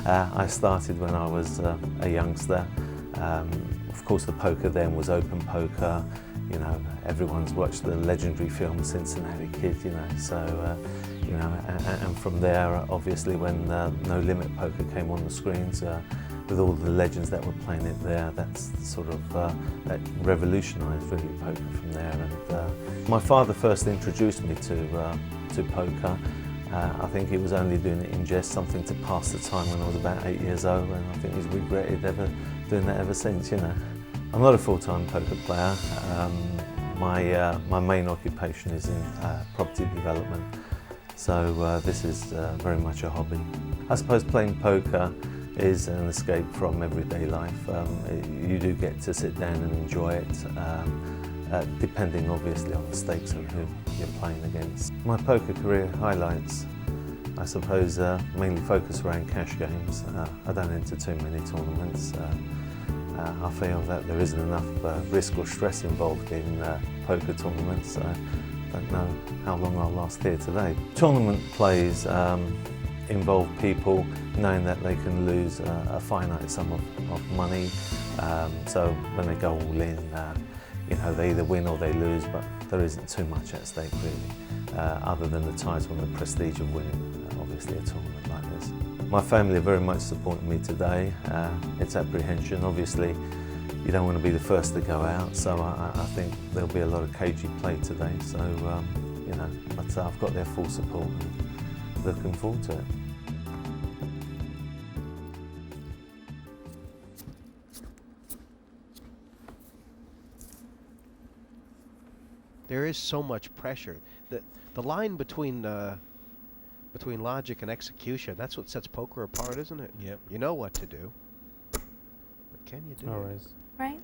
I started when I was a youngster. Of course, the poker then was open poker. You know, everyone's watched the legendary film Cincinnati Kid. You know, so you know, and from there, obviously, when No Limit Poker came on the screens. With all the legends that were playing it there, that's sort of that revolutionised really poker from there. And my father first introduced me to poker. I think he was only doing it in jest, something to pass the time when I was about 8 years old, and I think he's regretted ever doing that ever since. You know, I'm not a full-time poker player. My main occupation is in property development, so this is very much a hobby. I suppose playing poker is an escape from everyday life. You do get to sit down and enjoy it, depending obviously on the stakes of who you're playing against. My poker career highlights, I suppose, mainly focus around cash games. I don't enter too many tournaments. I feel that there isn't enough risk or stress involved in poker tournaments. I don't know how long I'll last here today. Tournament plays involve people knowing that they can lose a finite sum of money. So when they go all in, you know, they either win or they lose, but there isn't too much at stake really, other than the title and the prestige of winning, obviously, a tournament like this. My family are very much supporting me today. It's apprehension. Obviously, you don't want to be the first to go out, so I think there'll be a lot of cagey play today. So, you know, but I've got their full support and looking forward to it. There is so much pressure. The line between logic and execution, that's what sets poker apart, isn't it? Yep. You know what to do. But can you do it? Right.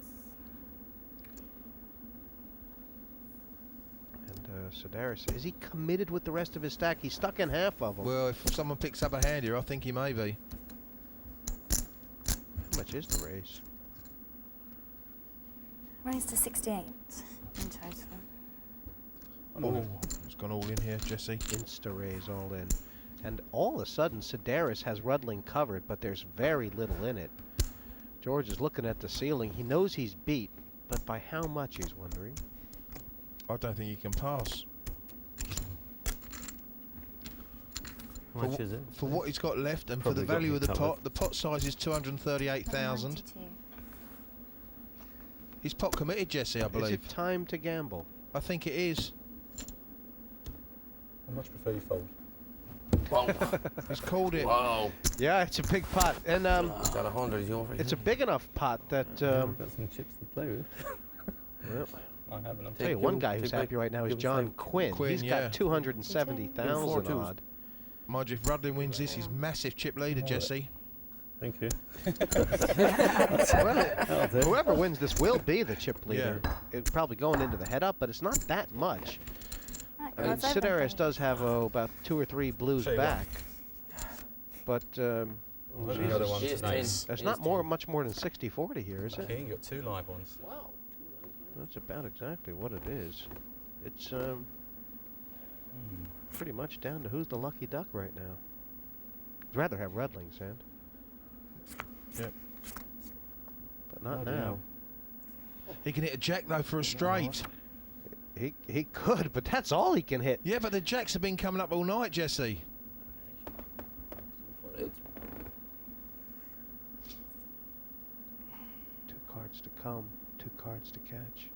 And Sideras, is he committed with the rest of his stack? He's stuck in half of them. Well, if someone picks up a hand here, I think he may be. How much is the raise? Raised to 68 in total. Oh, it's gone all in here, Jesse. Insta raise all in. And all of a sudden, Sideras has Rudling covered, but there's very little in it. George is looking at the ceiling. He knows he's beat, but by how much, he's wondering. I don't think he can pass. How much is it? For what he's got left and Probably for the value of got the me pot, the pot size is 238,000. He's pot committed, Jesse, I believe. Is it time to gamble? I think it is. I much prefer you fold. He's called it. Wow. Yeah, it's a big pot, and He's got 100 over. it's a big enough pot that. I've got some chips to play with. Well, I haven't. I'll tell you, one guy who's happy right now is John Quinn. He's yeah. got 270,000 odd. Mind you, if Rudling wins this, he's massive chip leader, Jesse. Thank you. Well, whoever wins this will be the chip leader. Yeah. It's probably going into the head up, but it's not that much. Right, I mean, Sideras does have about 2 or 3 blues Show you back, but The other one's nice. there's not much more than 60-40 here, is it? King, you got 2 live ones. Wow. That's about exactly what it is. It's pretty much down to who's the lucky duck right now. I'd rather have Rudling, Sand. Yep. But not now. He can hit a jack though for a straight. He could, but that's all he can hit. Yeah, but the jacks have been coming up all night, Jesse. 2 cards to come, 2 cards to catch.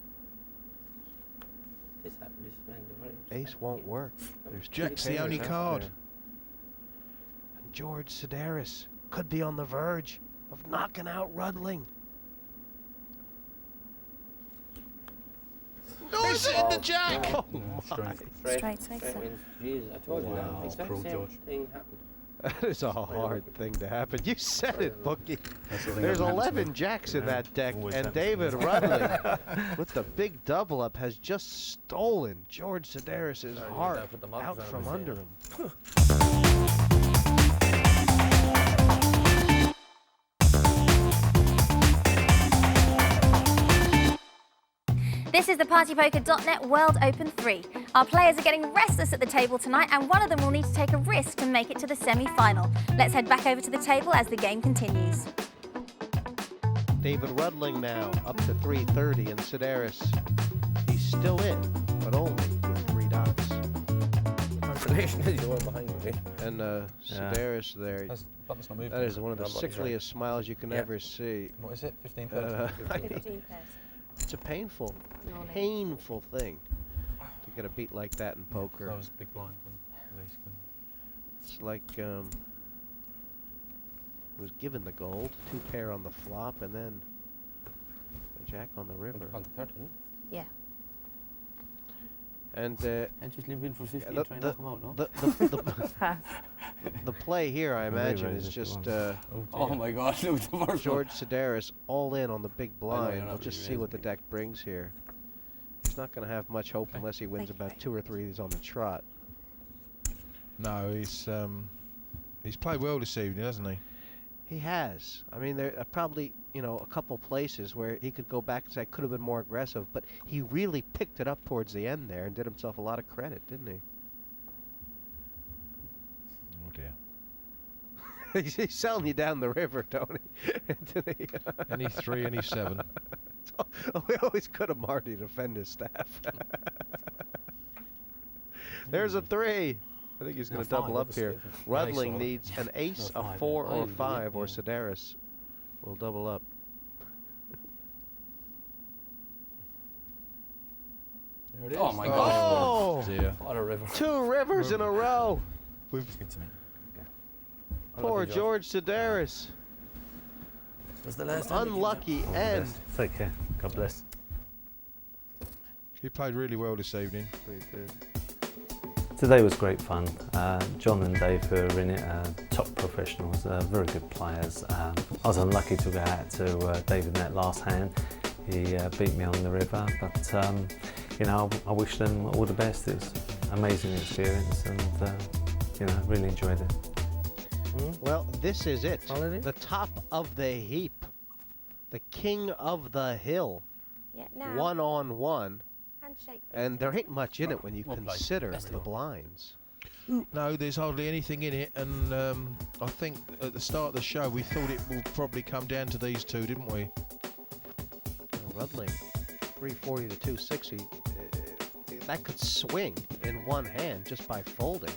Ace won't work. There's 2 Jack's the pairs only out card. there. And George Sideras could be on the verge of knocking out Rudling. No, he's hitting the jack! Oh my. Straight. Jeez, I told you Wow. that. Exact Cruel, same George. thing happened. That is a hard thing to happen. You said it, Bookie. That's the thing There's that happens to 11 me. jacks in that deck, Always and happens to David me. Rudling, with the big double up, has just stolen George Sideras' heart put the mugs out on from his under head. him. This is the partypoker.net World Open 3. Our players are getting restless at the table tonight, and one of them will need to take a risk to make it to the semi-final. Let's head back over to the table as the game continues. David Rudling now up to 330, and Sideras, he's still in, but only with 3 dots. Consolation is you're behind me. And Sideras there, Button's not moving. that is one of the Nobody's right. sickliest smiles you can ever see. What is it? 15,000? 15 pairs. It's a painful thing to get a beat like that in poker. That was big blind. It's like was given the gold, 2 pair on the flop, and then the jack on the river. On the 13. Yeah. And And just leave in for 50 and try and knock him out, no? Pass. the play here, I imagine, is just oh my God, look at the first George Sideras all in on the big blind. you're We'll not just really see what the raising deck brings here. He's not going to have much hope unless he wins about 2 or 3 on the trot. No, he's played well this evening, hasn't he? He has. I mean, there are probably, you know, a couple places where he could go back and say, I could have been more aggressive, but he really picked it up towards the end there and did himself a lot of credit, didn't he? Oh dear. He's selling you down the river, Tony. Any 3, any 7. We always could have Marty defend his staff. There's a 3. I think he's going to double up here. Rudling needs an ace, a 4, or a 5, or Sideras will double up. There it is. Oh my God! Oh, dear. What a river! 2 rivers in a row. We've Poor George Sideras. Was the last unlucky end. Take care. God bless. He played really well this evening. He did. Today was great fun. John and Dave, who are in it, top professionals, very good players. I was unlucky to go out to David in that last hand. He beat me on the river, but you know, I wish them all the best. It's an amazing experience, and you know, really enjoyed it. Well, this is it. The top of the heap. The king of the hill. Yeah, now. 1-on-1. Handshake. And there ain't much in it when you consider the blinds. No, there's hardly anything in it, and I think at the start of the show we thought it would probably come down to these two, didn't we? Rudling, 340 to 260. That could swing in one hand just by folding.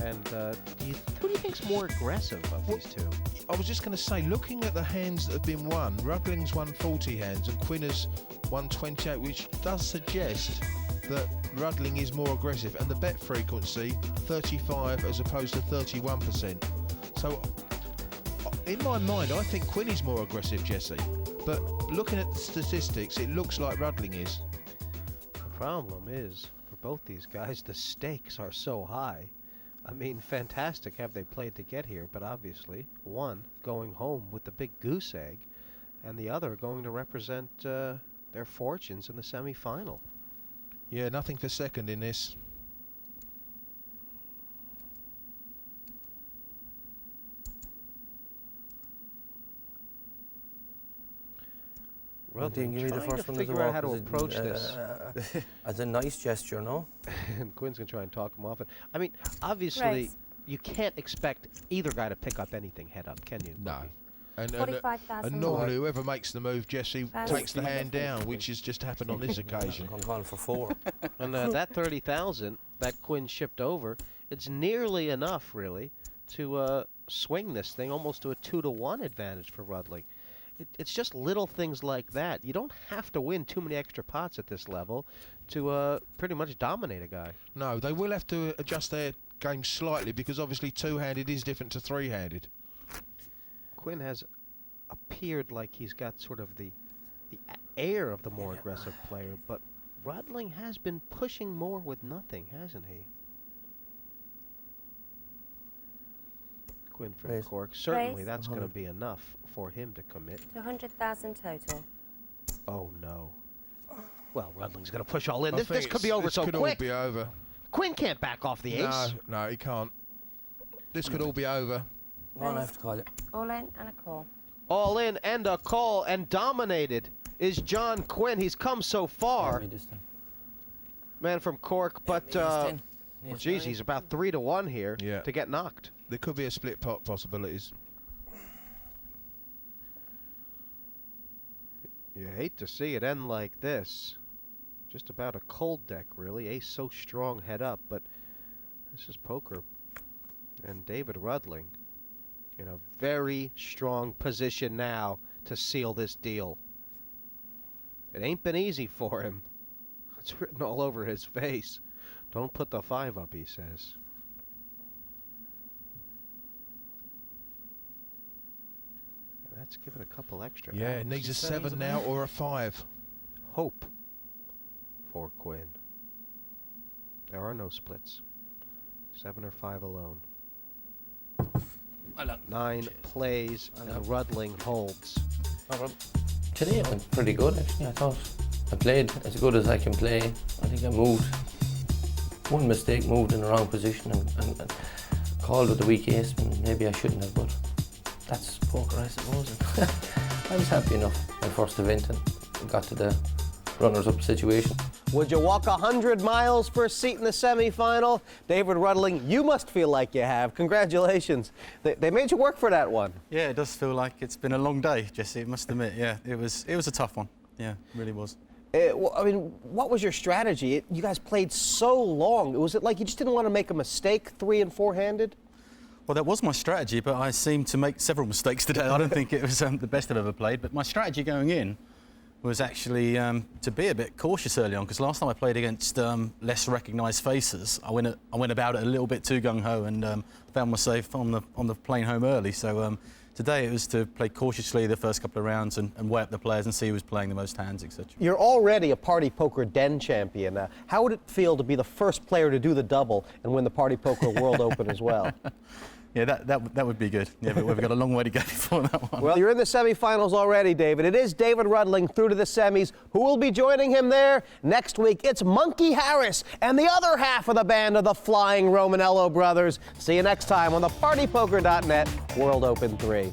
And who do you think's more aggressive of these two? I was just going to say, looking at the hands that have been won, Rudling's won 40 hands and Quinn has won 28, which does suggest that Rudling is more aggressive, and the bet frequency 35 as opposed to 31%. So in my mind, I think Quinn is more aggressive, Jesse. But looking at the statistics, it looks like Rudling is. The problem is, for both these guys, the stakes are so high. I mean, fantastic have they played to get here, but obviously, one going home with the big goose egg, and the other going to represent their fortunes in the semi-final. Yeah, nothing for second in this. Well, Dean, give me the first one as figure out how to approach this. As a nice gesture, no? And Quinn's going to try and talk him off it. I mean, obviously, Race. you can't expect either guy to pick up anything head up, can you? No. And 45,000 normally whoever makes the move, Jesse, takes the hand down, which has just happened on this occasion. I'm going for 4. And that 30,000 that Quinn shipped over, it's nearly enough, really, to swing this thing almost to a 2-to-1 advantage for Rudling. It's just little things like that. You don't have to win too many extra pots at this level to pretty much dominate a guy. No, they will have to adjust their game slightly because obviously two-handed is different to three-handed. Quinn has appeared like he's got sort of the air of the more aggressive player, but Rudling has been pushing more with nothing, hasn't he? Quinn from Cork. Certainly that's going to be enough for him to commit. 200,000 total. Oh no. Well, Rudling's going to push all in. This think could be over so quick. quick. This could all be over. Quinn can't back off the ace. No, he can't. This could all be over. Well, I have to call it. All in and a call. All in and a call, and dominated is John Quinn. He's come so far. Man from Cork, but geez, he's about 3-to-1 here to get knocked. There could be a split pot possibilities. You hate to see it end like this. Just about a cold deck, really. Ace so strong head up, but this is poker. And David Rudling in a very strong position now to seal this deal. It ain't been easy for him. It's written all over his face. Don't put the 5 up, he says. That's given a couple extra. Yeah, it needs a 7 now or a 5. Hope for Quinn. There are no splits. 7 or 5 alone. 9 plays and Rudling holds. Today it went pretty good actually. I thought I played as good as I can play. I think I moved. One mistake, moved in the wrong position and called with the weak ace, and maybe I shouldn't have, but that's poker, I suppose. I was happy enough my first event and got to the runners-up situation. Would you walk 100 miles for a seat in the semi-final? David Rudling, you must feel like you have. Congratulations. They made you work for that one. Yeah, it does feel like it's been a long day, Jesse, I must admit. Yeah, it was a tough one. Yeah, it really was. I mean, what was your strategy? You guys played so long. Was it like you just didn't want to make a mistake 3- and 4-handed? Well, that was my strategy, but I seemed to make several mistakes today. I don't think it was the best I've ever played, but my strategy going in was actually to be a bit cautious early on, because last time I played against less recognised faces, I went about it a little bit too gung-ho and found myself on the plane home early. So today it was to play cautiously the first couple of rounds and weigh up the players and see who was playing the most hands, etc. You're already a Party Poker Den champion. How would it feel to be the first player to do the double and win the Party Poker World Open as well? Yeah, that would be good. Yeah, but we've got a long way to go before that one. Well, you're in the semifinals already, David. It is David Rudling through to the semis. Who will be joining him there? Next week, it's Monkey Harris and the other half of the band of the Flying Romanello brothers. See you next time on the partypoker.net World Open 3.